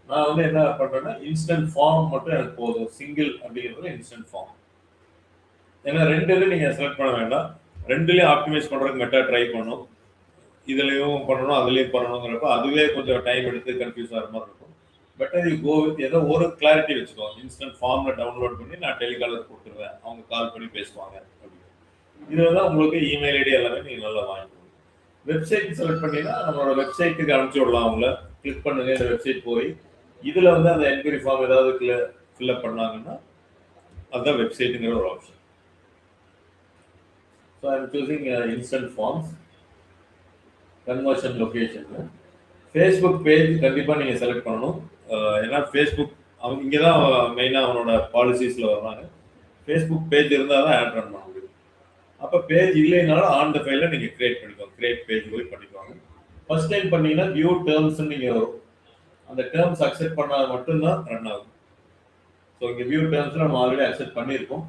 [SPEAKER 1] நான் வந்து என்ன பண்ணுறேன்னா இன்ஸ்டன்ட் ஃபார்ம் மட்டும் எனக்கு போதும், சிங்கிள் அப்படிங்கிறது இன்ஸ்டன்ட் ஃபார்ம். ஏன்னா 2 இது நீங்கள் செலக்ட் பண்ண வேண்டாம், 2லேயும் ஆப்டிமைஸ் பண்ணுறதுக்கு மெட்டா ட்ரை பண்ணணும், இதுலேயும் பண்ணணும் அதுலேயும் பண்ணணுங்கிறப்ப அதுவே கொஞ்சம் டைம் எடுத்து கன்ஃபியூஸ் ஆகிற மாதிரி இருக்கும். பெட்டர் யூ கோ வித் ஏதோ ஒரு கிளாரிட்டி வச்சுக்கோங்க. இன்ஸ்டன்ட் ஃபார்மில் டவுன்லோட் பண்ணி நான் டெலிகாலர் கொடுத்துருவேன், அவங்க கால் பண்ணி பேசுவாங்க அப்படின்னு. இதுல தான் உங்களுக்கு இமெயில் ஐடி எல்லாமே நீங்க நல்லா வாங்கிக்கணும். வெப்சைட் செலக்ட் பண்ணீங்கன்னா நம்மளோட வெப்சைட்டுக்கு அனுப்பிச்சு விடலாம். அவங்கள கிளிக் பண்ணுங்க, இந்த வெப்சைட் போய் இதுல வந்து அந்த என்கொயரி ஃபார்ம் ஏதாவது ஃபில்அப் பண்ணாங்கன்னா அதுதான் வெப்சைட்டுங்கிற ஒரு option. So I am choosing instant forms. Conversion location Facebook page கண்டிப்பாக நீங்கள் செலக்ட் பண்ணணும். ஏன்னா ஃபேஸ்புக் அவங்க இங்கே தான் மெயினாக அவனோட பாலிசிஸில் வர்றாங்க. ஃபேஸ்புக் பேஜ் இருந்தால் தான் ஆட் ரன் பண்ண முடியும். அப்போ பேஜ் இல்லைனாலும் ஆன் த ஃபைலில் நீங்கள் கிரியேட் பண்ணிக்கோங்க. கிரியேட் பேஜ் போய் பண்ணிக்குவாங்க. ஃபர்ஸ்ட் டைம் பண்ணீங்கன்னா வியூ டேர்ம்ஸ்ன்னு நீங்கள் வரும். அந்த டேர்ம்ஸ் அக்செப்ட் பண்ணால் மட்டும்தான் ரன் ஆகும். ஸோ இங்கே வியூ டேர்ம்ஸ் நம்ம ஆல்ரெடி அக்செப்ட் பண்ணியிருக்கோம்.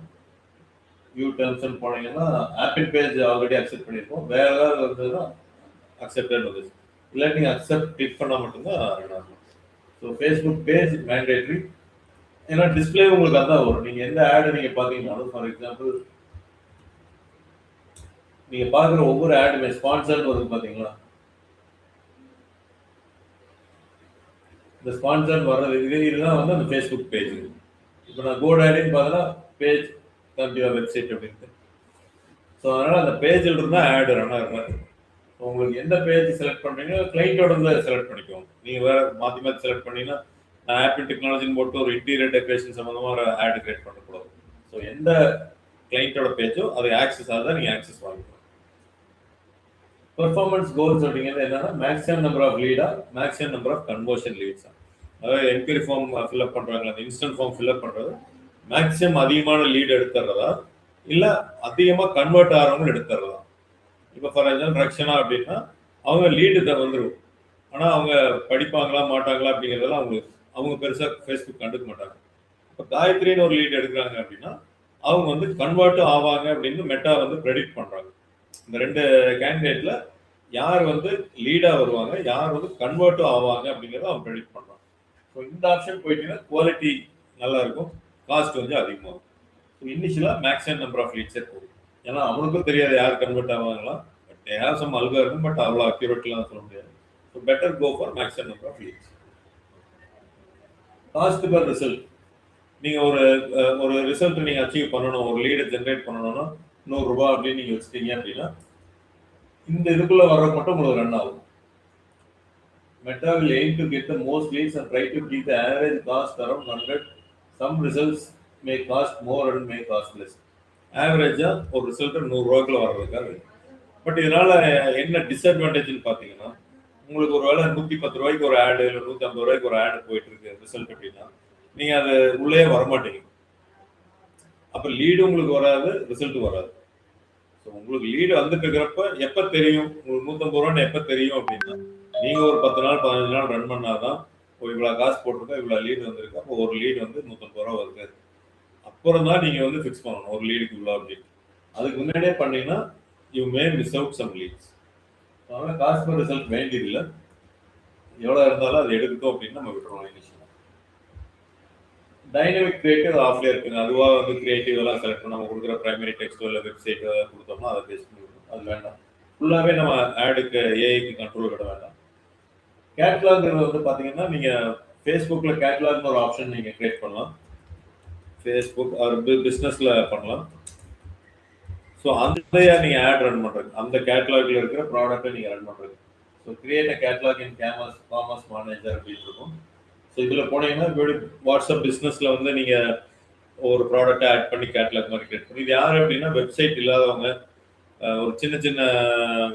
[SPEAKER 1] வியூ டேர்ம்ஸ்ன்னு போனீங்கன்னா ஆப்பிள் பேஜ் ஆல்ரெடி அக்செப்ட் பண்ணியிருக்கோம். வேற ஏதாவது வந்ததுன்னா அக்செப்டட் வந்துச்சு. இல்லாட்டி நீங்கள் அக்செப்ட் கிளிக் பண்ணால் மட்டும்தான் ரன் ஆகும். So Facebook page mandatory. ஏன்னா டிஸ்பிளே உங்களுக்கு அதான் வரும். நீங்கள் எந்த ஆடு நீங்கள் பார்த்தீங்கன்னாலும், ஃபார் எக்ஸாம்பிள் நீங்கள் பார்க்குற ஒவ்வொரு ஆடுமே ஸ்பான்சர்னு வருது பார்த்தீங்களா? இந்த ஸ்பான்சர் வர்றது இதுதான் வந்து அந்த ஃபேஸ்புக் பேஜ். இப்போ நான் கோட் ஆடின்னு பார்த்தோன்னா பேஜ் கண்டிப்பாக வெப்சைட் அப்படின்ட்டு. ஸோ அதனால் அந்த பேஜில் இருந்தால் ஆடு ரன் ஆகிற மாதிரி. உங்களுக்கு எந்த பேஜ் செலக்ட் பண்ணுறீங்களோ கிளைண்ட்டோட செலக்ட் பண்ணிக்கோங்க. நீங்கள் வேறு மாற்றி மாற்றி செலக்ட் பண்ணீங்கன்னா நான் ஆப்பிள் டெக்னாலஜின்னு போட்டு ஒரு இன்டீரியர் டெக்கரேஷன் சம்மந்தமாக ஒரு ஆடு கிரியேட் பண்ணக்கூடாது. ஸோ எந்த கிளைண்ட்டோட பேஜோ அது ஆக்சஸ் ஆகுதா நீங்கள் ஆக்சஸ் வாங்கிக்கணும். பெர்ஃபார்மன்ஸ் கோல்ஸ் அப்படிங்கிறது என்னன்னா மேக்ஸிமம் நம்பர் ஆஃப் லீடா, மேக்ஸிமம் நம்பர் ஆஃப் கன்வர்ஷன் லீட்ஸா. அதாவது என்கொயரி ஃபார்ம் ஃபில்அப் பண்ணுறாங்க, அந்த இன்ஸ்டன்ட் ஃபார்ம் ஃபில்அப் பண்ணுறது மேக்ஸிமம் அதிகமான லீடு எடுத்துறதா இல்லை அதிகமாக கன்வெர்ட் ஆகிறவங்க எடுத்துறதா. இப்போ ஃபார் எக்ஸாம்பிள் ரக்ஷனா அப்படின்னா அவங்க லீடு தான் வந்துடும். ஆனால் அவங்க படிப்பாங்களா மாட்டாங்களா அப்படிங்கிறதெல்லாம் அவங்க பெருசாக ஃபேஸ்புக் கண்டுக்க மாட்டாங்க. இப்போ காயத்ரின்னு ஒரு லீடு எடுக்கிறாங்க அப்படின்னா அவங்க வந்து கன்வெர்ட்டும் ஆவாங்க அப்படின்னு மெட்டா வந்து ப்ரெடிக்ட் பண்ணுறாங்க. இந்த ரெண்டு கேண்டிடேட்ல யார் வந்து லீடா வருவாங்க, யார் வந்து கன்வெர்ட்டும் ஆவாங்க அப்படிங்கிறத அவங்க ப்ரெடிக்ட் பண்ணுறாங்க. ஸோ இந்த ஆப்ஷன் போயிட்டீங்கன்னா குவாலிட்டி நல்லா இருக்கும், காஸ்ட் வந்து அதிகமாகும். ஸோ இனிஷியலாக மேக்ஸிமம் நம்பர் ஆஃப் லீட்ஸே போகும். ஏன்னா அவனுக்கும் தெரியாது யார் கன்வெர்ட் ஆவாங்களா. பட் ஏதாவது சம் அல்கா இருக்கும், பட் அவ்வளோ அக்யூரேட்லாம் சொல்ல முடியாது. So better go for maximum number of leads. Cost per result. நீங்கள் ஒரு ரிசல்ட் நீங்கள் அச்சீவ் பண்ணணும், ஒரு லீடை ஜென்ரேட் பண்ணணும்னா ₹100 அப்படின்னு நீங்கள் வச்சுட்டீங்க அப்படின்னா இந்த இதுக்குள்ள வர்ற மட்டும் உங்களுக்கு ரன் ஆகும். Meta will aim to get the most leads and try to keep the average cost around 100. Some results may cost more and may cost less. ஆவரேஜா ஒரு ரிசல்ட் ₹100 வர்றதுக்காக. பட் இதனால என்ன டிஸ்அட்வான்டேஜ்னு பார்த்தீங்கன்னா, உங்களுக்கு ஒரு வேளை ₹110 ஒரு ஆடு இல்லை ₹150 ஒரு ஆடு போயிட்டு இருக்கு ரிசல்ட் அப்படின்னா நீங்க அது உள்ளே வரமாட்டீங்க. அப்ப லீடு உங்களுக்கு வராது, ரிசல்ட் வராது. ஸோ உங்களுக்கு லீடு வந்துட்டு இருக்கிறப்ப எப்போ தெரியும் உங்களுக்கு ₹150 எப்போ தெரியும் அப்படின்னா நீங்க ஒரு 10 நாள் 15 நாள் ரன் பண்ணாதான் இவ்வளோ காசு போட்டிருக்கா, இவ்வளோ லீடு வந்திருக்கு, அப்போ ஒரு லீடு வந்து ₹150 வருது. அப்புறம் தான் நீங்க வந்து ஃபிக்ஸ் பண்ணணும் ஒரு லீடுக்கு இவ்வளோ அப்படின்னு. அதுக்கு முன்னாடியே பண்ணீங்கன்னா you may miss out some leads. அதனால காசு பர் ரிசல்ட் வேண்டியதில்லை. எவ்வளோ இருந்தாலும் அது எடுக்கட்டும் அப்படின்னு நம்ம விட்டுருவோம். இனிஷியலாக டைனமிக் கிரியேட்டிவ் ஆஃப்லேயே இருக்குங்க. அதுவாக வந்து கிரியேட்டிவ் எல்லாம் செலக்ட் பண்ணி நம்ம கொடுக்குற பிரைமரி டெக்ஸ்டோ இல்லை வெப்சைட் கொடுத்தோம்னா அதை பேஸ் பண்ணி அது வேண்டாம். ஃபுல்லாகவே நம்ம ஆடுக்கு ஏஐக்கு கண்ட்ரோல் கிட்ட வேண்டாம். கேட்லாக்ங்கிறது வந்து பார்த்தீங்கன்னா நீங்கள் ஃபேஸ்புக்கில் கேட்லாக்னு ஒரு ஆப்ஷன் நீங்கள் கிரியேட் பண்ணலாம். ஃபேஸ்புக் ஒரு பிஸ்னஸில் பண்ணலாம். ஸோ அந்த நீங்கள் ஆட் ரன் பண்ணுறது, அந்த கேட்லாகில் இருக்கிற ப்ராடக்ட்டை நீங்கள் ரன் பண்ணுறது. So create a catalogue in commerce manager அப்படின்னு இருக்கும். ஸோ இதில் போனீங்கன்னா வாட்ஸ்அப் பிஸ்னஸில் வந்து நீங்கள் ஒரு ப்ராடக்டை ஆட் பண்ணி கேட்லாக் மாதிரி கிரியேட் பண்ணி, இது யார் அப்படின்னா வெப்சைட் இல்லாதவங்க, ஒரு சின்ன சின்ன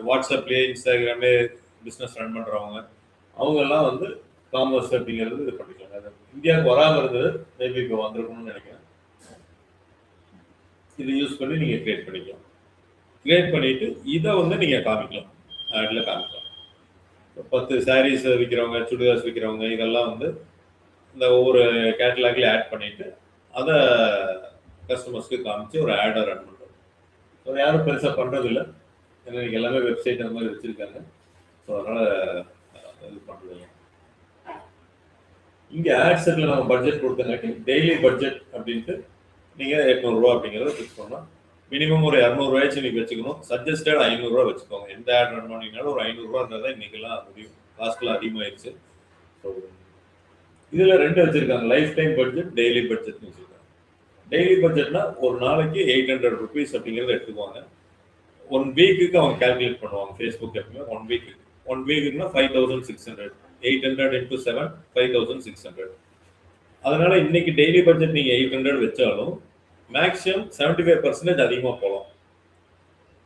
[SPEAKER 1] வாட்ஸ்அப்லேயே இன்ஸ்டாகிராம்லேயே பிஸ்னஸ் ரன் பண்ணுறவங்க, அவங்கெல்லாம் வந்து காமர்ஸ் அப்படிங்கிறது இது பண்ணிக்கலாம். அது இந்தியாவுக்கு வராமல் இருந்தது, மேபி இப்போ வந்திருக்கணும்னு நினைக்கிறேன். இதை யூஸ் பண்ணி நீங்கள் கிரியேட் பண்ணிக்கலாம். கிரியேட் பண்ணிவிட்டு இதை வந்து நீங்கள் காமிக்கலாம், ஆடில் காமிக்கலாம். 10 சாரீஸ் விற்கிறவங்க, சுடிதார்ஸ் விற்கிறவங்க, இதெல்லாம் வந்து இந்த ஒவ்வொரு கேட்டலாக்லேயே ஆட் பண்ணிவிட்டு அதை கஸ்டமர்ஸ்க்கு காமிச்சு ஒரு ஆடை ரன் பண்ணுறது. ஸோ யாரும் பெருசாக பண்ணுறதில்லை, ஏன்னா நீங்கள் எல்லாமே வெப்சைட் அந்த மாதிரி வச்சுருக்காங்க. ஸோ அதனால் இது பண்ணுறதில்லை. இங்கே ஆட் செட்டில் நம்ம பட்ஜெட் கொடுத்தங்காட்டி டெய்லி பட்ஜெட் அப்படின்ட்டு நீங்கள் ₹800 அப்படிங்கிறத ஃபிக்ஸ் பண்ணலாம். மினிமம் ஒரு ₹200 இன்னைக்கு வச்சுக்கணும். சஜஸ்டட் ₹500 வச்சுக்கோங்க. எந்த ஆட் ரன் பண்ணிங்கனாலும் ஒரு ₹500 இருந்தால் தான் இன்னைக்கெல்லாம் முடியும். காஸ்ட்லாம் அதிகமாகிடுச்சு. ஸோ இதில் 2 வச்சுருக்காங்க, லைஃப் டைம் பட்ஜெட், டெய்லி பட்ஜெட்னு வச்சுருக்காங்க. டெய்லி பட்ஜெட்னா ஒரு நாளைக்கு ₹800 அப்படிங்கிறத எடுத்துக்குவாங்க. 1 வீக்குக்கு அவங்க கால்குலேட் பண்ணுவாங்க ஃபேஸ்புக் எப்பவுமே 1 வீக்குன்னா 5600 800 into 7 5600. அதனால இன்னைக்கு டெய்லி பட்ஜெட் நீங்க 800 வச்சாலும் மேக்ஸிமம் 75% அதிகமா போகலாம்.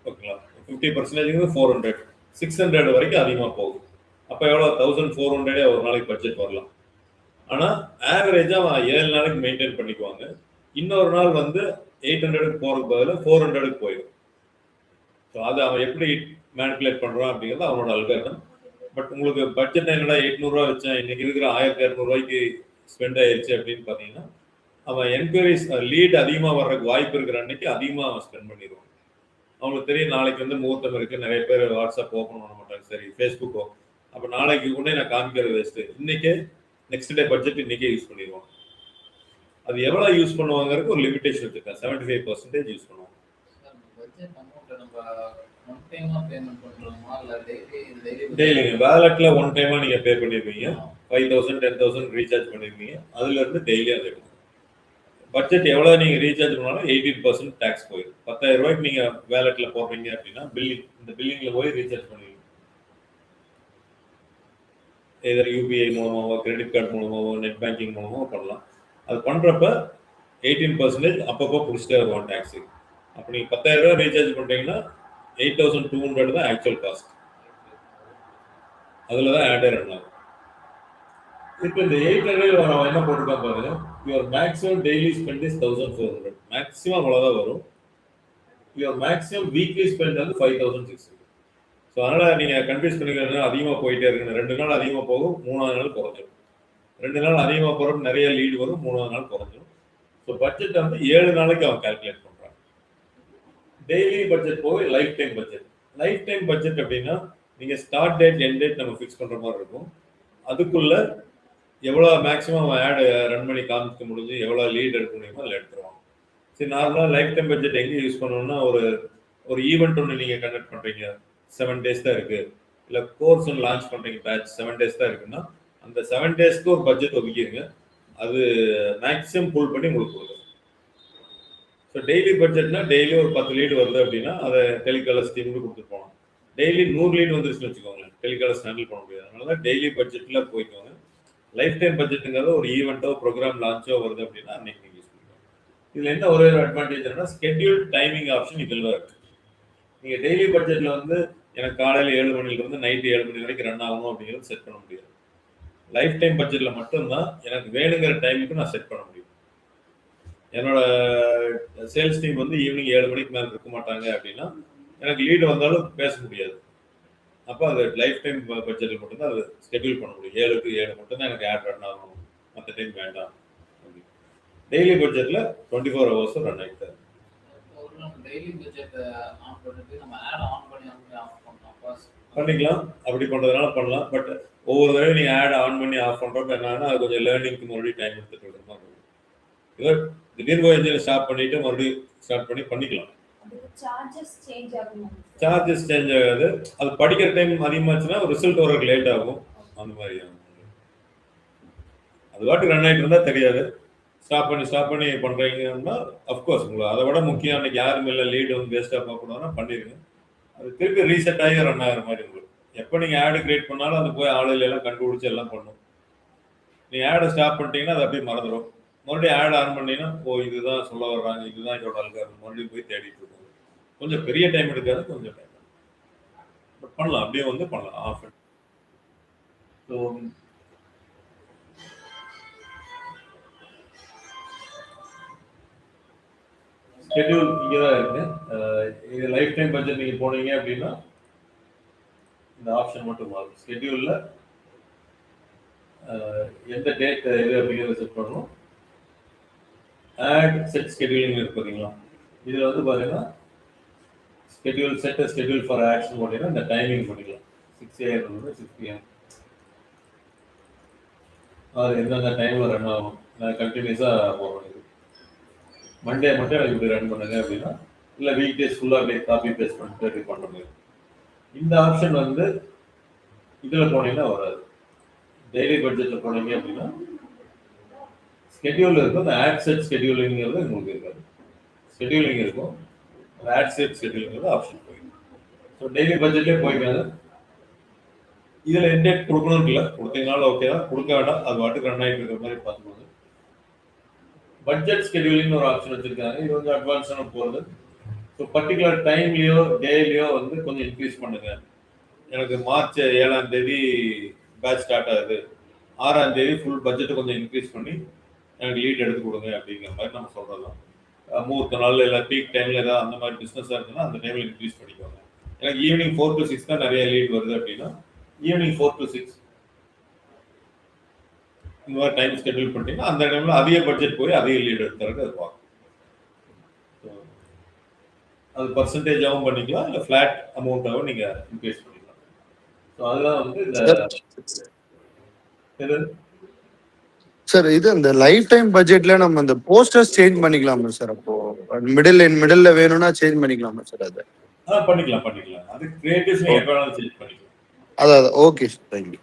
[SPEAKER 1] ஓகேங்களா? 50% 400 600 வரைக்கும் அதிகமா போகும். அப்ப எவ்வளவு 1400 ஒரு நாளைக்கு பட்ஜெட் வரலாம். ஆனா ஆவரேஜா 7 நாளைக்கு மெயின்டைன் பண்ணிக்குவாங்க. இன்னொரு நாள் வந்து 800க்கு போறதுக்கு பதிலாக 400க்கு போயிடும். ஸோ அதை அவன் எப்படி மேனிப்புலேட் பண்றான் அப்படிங்கிறது அவனோட அல்காரிதம். பட் உங்களுக்கு பட்ஜெட் என்னடா 800 வச்சேன், இன்னைக்கு இருக்கிற 1200 ஸ்பெண்ட் ஆயிடுச்சு அப்படின்னு பார்த்தீங்கன்னா அவன் என்கொயரிஸ் லீட் அதிகமாக வர்றதுக்கு வாய்ப்பு இருக்கிற அன்னைக்கு அதிகமாக ஸ்பெண்ட் பண்ணிடுவான். அவங்களுக்கு தெரியும் நாளைக்கு வந்து முகூர்த்தம் இருக்கு, நிறைய பேர் வாட்ஸ்அப் ஓப்பன் பண்ண மாட்டாங்க, சரி ஃபேஸ்புக்கோ, அப்போ நாளைக்கு கூட நான் காமிக்கிறது வேஸ்ட்டு, இன்னைக்கே நெக்ஸ்ட் டே பட்ஜெட் இன்னைக்கே யூஸ் பண்ணிடுவாங்க. அது எவ்வளோ யூஸ் பண்ணுவாங்கிறதுக்கு ஒரு லிமிடேஷன் வச்சிருக்கேன். 75% யூஸ் பண்ணுவாங்க. டெய்லி வேலட்ல ஒன் டைமா நீங்க பே பண்ணிருப்பீங்க, 5000 10,000 ரீசார்ஜ் பண்ணிருப்பீங்க, அதுல இருந்து டெய்லி அது எடுக்கும். பட்ஜெட் எவ்வளவு நீங்க ரீசார்ஜ் பண்ணாலும் 18% டாக்ஸ் போயிடும். 10,000 ரூபாய்க்கு நீங்க வேலட்ல போடுறீங்க அப்படின்னா பில்லிங், இந்த பில்லிங்ல போய் ரீசார்ஜ் பண்ணுவீங்க. ஏதர் யூபிஐ மூலமாவோ கிரெடிட் கார்டு மூலமாவோ நெட் பேங்கிங் மூலமாவோ பண்ணலாம். அது பண்றப்ப 18% அப்பப்போ பிடிச்சிட்டே வருவான் டாக்ஸு. அப்போ நீங்கள் 10,000 ரூபாய் ரீசார்ஜ் பண்ணுறீங்கன்னா 8,200 தான் ஆக்சுவல் காஸ்ட். அதில் தான் ஆடே ரன் ஆகும். இப்போ இந்த 800 அவன் என்ன போட்டிருக்கான் பாருங்க, your maximum daily spend is 1,400. Maximum அவ்வளோதான் வரும். யுவர் மேக்ஸிமம் வீக்லி ஸ்பெண்ட் வந்து 5,600. ஸோ அதனால் நீங்கள் கன்ஃபியூஸ் பண்ணிக்கிறது அதிகமாக போயிட்டே இருக்குங்க. 2 நாள் அதிகமாக போகும், 3ஆவது நாள் குறைஞ்சிடும். 2 நாள் அதிகமாக போகிறப்ப நிறைய லீடு வரும், 3ஆவது நாள் குறைஞ்சிடும். ஸோ பட்ஜெட் வந்து 7 நாளைக்கு அவன் கால்குலேட் பண்ணுறான். டெய்லி பட்ஜெட் போக life time budget. Life time budget அப்படின்னா நீங்கள் ஸ்டார்ட் டேட் எண்ட் டேட் நம்ம ஃபிக்ஸ் பண்ணுற மாதிரி இருக்கும். அதுக்குள்ள எவ்வளோ மேக்ஸிமம் ஆட் ரன் பண்ணி காமிக்க முடிஞ்சு எவ்வளோ லீட் எடுக்க முடியுமோ அதில் எடுத்துருவாங்க. சரி, நார்மலாக லைஃப் டைம் பட்ஜெட் எங்கே யூஸ் பண்ணணும்னா ஒரு ஈவெண்ட் ஒன்று நீங்கள் கண்டக்ட் பண்ணுறீங்க, 7 days தான் இருக்குது, இல்லை கோர்ஸ் ஒன்று லான்ச் பண்ணுறீங்க, பேட்ச் 7 days தான் இருக்குன்னா அந்த 7 daysக்கு ஒரு பட்ஜெட் ஒதுக்கிடுங்க. அது மேக்ஸிமம் புல் பண்ணி உங்களுக்கு கொடுக்கும். ஸோ டெய்லி பட்ஜெட்னா டெய்லி ஒரு 10 லீடு வருது அப்படின்னா அதை டெலிகாலர்ஸ் டீமுக்கு கொடுத்துட்டு போகணும். டெய்லி 100 லீடு வந்துருச்சுன்னு வச்சுக்கோங்களேன், டெலிகாலர்ஸ் ஹேண்டில் பண்ண முடியாது. அதனால தான் டெய்லி பட்ஜெட்டில் போய்க்கோங்க. லைஃப் டைம் பட்ஜெட்டுங்கிறது ஒரு ஈவெண்ட்டோ ப்ரோக்ராம் லான்ச்சோ வருது அப்படின்னா அன்னைக்கு நீங்கள் யூஸ் பண்ணிக்கலாம். இதில் என்ன ஒரே ஒரு அட்வான்டேஜ்னா ஸ்கெட்யூல் டைமிங் ஆப்ஷன் இதில் தான் இருக்குது. நீங்கள் டெய்லி பட்ஜெட்டில் வந்து எனக்கு காலையில் 7 மணிலேருந்து நைட்டு 7 மணி வரைக்கும் ரன் ஆகணும் அப்படிங்கிறது செட் பண்ண முடியாது. லைஃப் டைம் பட்ஜெட்டில் மட்டும்தான் எனக்கு வேணுங்கிற டைமுக்கு நான் செட் பண்ண முடியும். என்னோட சேல்ஸ் டீம் வந்து ஈவினிங் 7 மணிக்கு மேலே இருக்க மாட்டாங்க அப்படின்னா எனக்கு லீடு வந்தாலும் பேச முடியாது. அப்போ அது லைஃப் டைம் பட்ஜெட்டில் மட்டும்தான் அது ஸ்கெட்யூல் பண்ண முடியும். 7க்கு 7 மட்டும்தான் எனக்கு ஆட் ரன் ஆகணும், மற்ற டைம் வேண்டாம். டெய்லி பட்ஜெட்டில் 24 hours ரன் ஆகிட்டு பண்ணிக்கலாம். அப்படி பண்ணுறதுனால பண்ணலாம். பட் ஒவ்வொரு தடவை நீங்கள் ஆட் ஆன் பண்ணி ஆஃப் பண்ணுறப்ப என்னன்னா அது கொஞ்சம் லேர்னிங்க்கு மறுபடியும் டைம் எடுத்துகிட்டு இருக்கிற மாதிரி இருக்கும். இதோ திடீர்னு என்ஜினை ஸ்டாப் பண்ணிவிட்டு மறுபடியும் ஸ்டார்ட் பண்ணிக்கலாம். சார்ஜஸ் சேஞ்ச் ஆகாது. அது படிக்கிற டைம் அதிகமாச்சுன்னா ரிசல்ட் வரக்கு லேட் ஆகும். அந்த மாதிரி அது வாட்டி ரன் ஆகிட்டு இருந்தால் தெரியாது. ஸ்டாப் பண்ணி பண்ணுறீங்கன்னா அஃப்கோர்ஸ் உங்களுக்கு அதை விட முக்கியம் அன்றைக்கி யாரும் இல்லை லீடு வந்து வேஸ்ட்டாக பார்க்கணும்னா பண்ணிடுங்க. அது திருப்பி ரீசெட் ஆகி ரன் ஆகிற மாதிரி உங்களுக்கு. எப்போ நீங்கள் ஆடு கிரியேட் பண்ணாலும் அது போய் ஆளுல எல்லாம் கண்டுபிடிச்சி எல்லாம் பண்ணும். நீங்கள் ஆடை ஸ்டாப் பண்ணிட்டீங்கன்னா அது அப்படியே மறந்துடும். மறுபடியும் ஆட் ஆன் பண்ணீங்கன்னா இதுதான் சொல்ல வர்றாங்க, இதுதான் இதோட அல்காரிதம், மறுபடியும் போய் தேடிட்டு இருக்கும். கொஞ்சம் பெரிய டைம் எடுக்காது, கொஞ்சம் டைம் பட் பண்ணலாம். அப்படியே வந்து பண்ணலாம் ஆஃப். ஸோ ஸ்கெட்யூல் இங்கே தான் இருக்கு. இது லைஃப் டைம் பட்ஜெட் நீங்கள் போனீங்க அப்படின்னா இந்த ஆப்ஷன் மட்டும் மாறும். ஸ்கெட்யூலில் எந்த டேட் இது அப்படிங்கிறத செட் பண்ணணும். ஆட் செட் ஸ்கெட்யூலிங் இருக்கு பார்த்தீங்களா, இதில் வந்து பார்த்தீங்கன்னா schedule set schedule for action போட்டீங்கன்னா இந்த டைமிங் பண்ணிக்கலாம். 6 AM 6 PM அது எந்தெந்த டைமில் ரன் ஆகும் நான் கண்டினியூஸாக போகணும். இது மண்டே மட்டும் எனக்கு இப்படி ரன் பண்ணுங்க அப்படின்னா, இல்லை வீக் டேஸ் ஃபுல்லாக அப்படியே காப்பி பேஸ்ட் பண்ணிட்டு இப்படி பண்ண முடியும். இந்த ஆப்ஷன் வந்து இதில் போனீங்கன்னா வராது. டெய்லி பட்ஜெட்டில் போனீங்க அப்படின்னா ஸ்கெட்யூல் இருக்கும். அந்த ஆட் செட் ஸ்கெட்யூலிங்கிறது உங்களுக்கு இருக்காது. ஸ்கெட்யூலிங் இருக்கும், ஆட் செட் ஸ்கெட்யூலிங்கிறது ஆப்ஷன் போயிடும். ஸோ டெய்லி பட்ஜெட்லேயே போய்க்காது. இதில் என்டேட் கொடுக்கணும்னு இல்லை, கொடுத்தீங்கனாலும் ஓகே தான், கொடுக்க வேண்டாம், அது வாட்டுக்கு ரன் ஆகிட்டு இருக்கிற மாதிரி பார்த்துக்கோங்க. பட்ஜெட் ஸ்கெடியூலிங்னு ஒரு ஆப்ஷன் வச்சிருக்காங்க, இது வந்து அட்வான்ஸான போகிறது. ஸோ பர்டிகுலர் டைம்லேயோ டேலையோ வந்து கொஞ்சம் இன்க்ரீஸ் பண்ணுங்க. எனக்கு மார்ச் 7ஆம் தேதி பேட்ச் ஸ்டார்ட் ஆகுது, 6ஆம் தேதி ஃபுல் பட்ஜெட்டை கொஞ்சம் இன்க்ரீஸ் பண்ணி எனக்கு லீட் எடுத்து கொடுங்க அப்படிங்கிற மாதிரி நம்ம சொல்கிறோம். முகூர்த்த நாள் இல்லை பீக் டைமில் ஏதாவது அந்த மாதிரி பிஸ்னஸாக இருக்குன்னா அந்த டைமில் இன்க்ரீஸ் பண்ணிக்கோங்க. எனக்கு ஈவினிங் 4 to 6 தான் நிறைய லீட் வருது அப்படின்னா ஈவினிங் 4 to 6 இந்த மாதிரி டைம் ஸ்கெடியூல் பண்ணிட்டீங்கன்னா அந்த டைமில் அதிக பட்ஜெட் போய் அதிக லீட் எடுத்துறதுக்கு அது பார்க்கும். அது பர்சன்டேஜாகவும் பண்ணிக்கலாம், இல்லை ஃப்ளாட் அமௌண்ட்டாகவும் நீங்கள் இன்க்ரீஸ் பண்ணிக்கலாம். ஸோ அதுதான் வந்து இந்த
[SPEAKER 4] சார் இது அந்த லைஃப் டைம் பட்ஜெட்ல நம்ம அந்த போஸ்டர்ஸ் சேஞ்ச் பண்ணிக்கலாமா சார்? அப்போ மிடில் வேணும்னா சேஞ்ச் பண்ணிக்கலாமா சார்? அது
[SPEAKER 1] பண்ணிக்கலாம். அது கிரியேட்டிவ்ஸ் நீங்க எப்ப வேணாலும் சேஞ்ச் பண்ணிக்கலாம்.
[SPEAKER 4] அதான் ஓகே சார், தேங்க்யூ.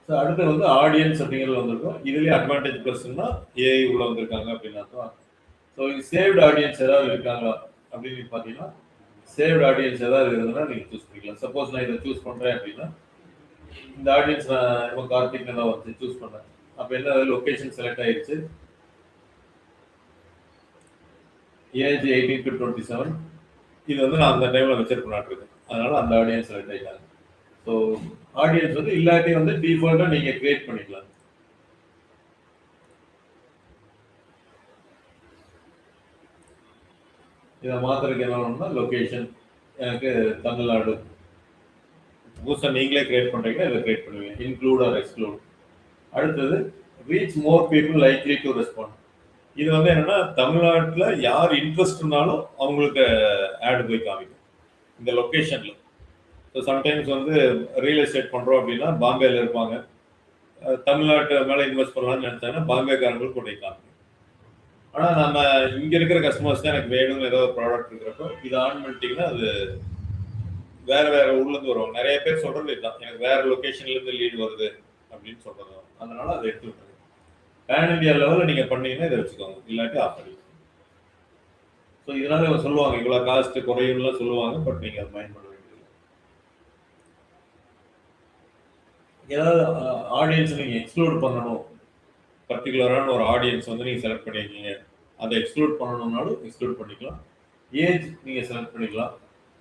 [SPEAKER 1] ஸோ அடுத்து வந்து ஆடியன்ஸ் அப்படிங்கிறது வந்திருக்கும். இதுலேயே அட்வான்டேஜ் ப்ளஸ்ன்னா ஏஐ உள்ள வந்திருக்காங்க அப்படின்னா தான். ஸோ இது சேவ்டு ஆடியன்ஸ் ஏதாவது இருக்காங்களா அப்படின்னு பார்த்தீங்கன்னா சேவ்டு ஆடியன்ஸ் ஏதாவது இருந்ததுன்னா நீங்கள் சூஸ் பண்ணிக்கலாம். சப்போஸ் நான் இதை சூஸ் பண்ணுறேன் அப்படின்னா இந்த ஆடியன்ஸ் நான் இப்போ கார்த்திக் தான் வந்து சூஸ் பண்ணேன். அப்போ என்ன லொக்கேஷன் செலக்ட் ஆயிடுச்சு, ஏஜ் 18 to 27. இது வந்து நான் அந்த டைமில் வச்சிருப்பேன் இருக்கேன், அதனால அந்த ஆடியன்ஸ் செலக்ட் ஆகிட்டாங்க. ஸோ ஆடியன்ஸ் வந்து இல்லாட்டி வந்து டிஃபால்ட்டாக நீங்கள் கிரியேட் பண்ணிக்கலாம். இதை மாத்திரக்கு என்ன பண்ணணும்னா லொக்கேஷன் எனக்கு தமிழ்நாடு புதுசாக நீங்களே கிரியேட் பண்ணுறீங்கன்னா இதை கிரியேட் பண்ணுவீங்க, இன்க்ளூட் ஆர் எக்ஸ்க்ளூட். அடுத்தது reach more people likely to respond. இது வந்து என்னன்னா தமிழ்நாட்டில் யார் இன்ட்ரெஸ்ட் இருந்தாலும் அவங்களுக்கு ஆடு போய் காமிக்கும் இந்த லொக்கேஷனில். ஸோ சம்டைம்ஸ் வந்து ரியல் எஸ்டேட் பண்ணுறோம் அப்படின்னா பாம்பேல இருப்பாங்க, தமிழ்நாட்டு மேலே இன்வெஸ்ட் பண்ணலாம்னு நினச்சாங்கன்னா பாம்பேக்காரங்களுக்கு கொண்டு போய் காமிக்கும். ஆனால் நம்ம இங்கே இருக்கிற கஸ்டமர்ஸ் தான் எனக்கு வேணும்னு ஏதோ ப்ராடக்ட் இருக்கிறப்போ இது ஆன் பண்ணிட்டீங்கன்னா அது வேற ஊர்லேருந்து வருவாங்க. நிறைய பேர் சொல்றது இதுதான், எனக்கு வேற லொக்கேஷன்லேருந்து லீடு வருது அப்படின்னு சொல்றது. அதனால அதை எடுத்து விட்டுருங்க. பேன் இந்தியா லெவலில் நீங்கள் பண்ணீங்கன்னா இதை வச்சுக்கோங்க, இல்லாட்டி ஆஃப் பண்ணிக்கோங்க. ஸோ இதனால சொல்லுவாங்க இவ்வளோ காஸ்ட் குறையும்லாம் சொல்லுவாங்க, பட் நீங்கள் அதை மைண்ட் பண்ண வேண்டியது. ஏதாவது ஆடியன்ஸ் நீங்கள் எக்ஸ்க்ளூட் பண்ணணும், பர்டிகுலரான ஒரு ஆடியன்ஸ் வந்து நீங்கள் செலக்ட் பண்ணியிருக்கீங்க, அதை எக்ஸ்க்ளூட் பண்ணணும்னாலும் எக்ஸ்க்ளூட் பண்ணிக்கலாம். ஏஜ் நீங்கள் செலக்ட் பண்ணிக்கலாம்.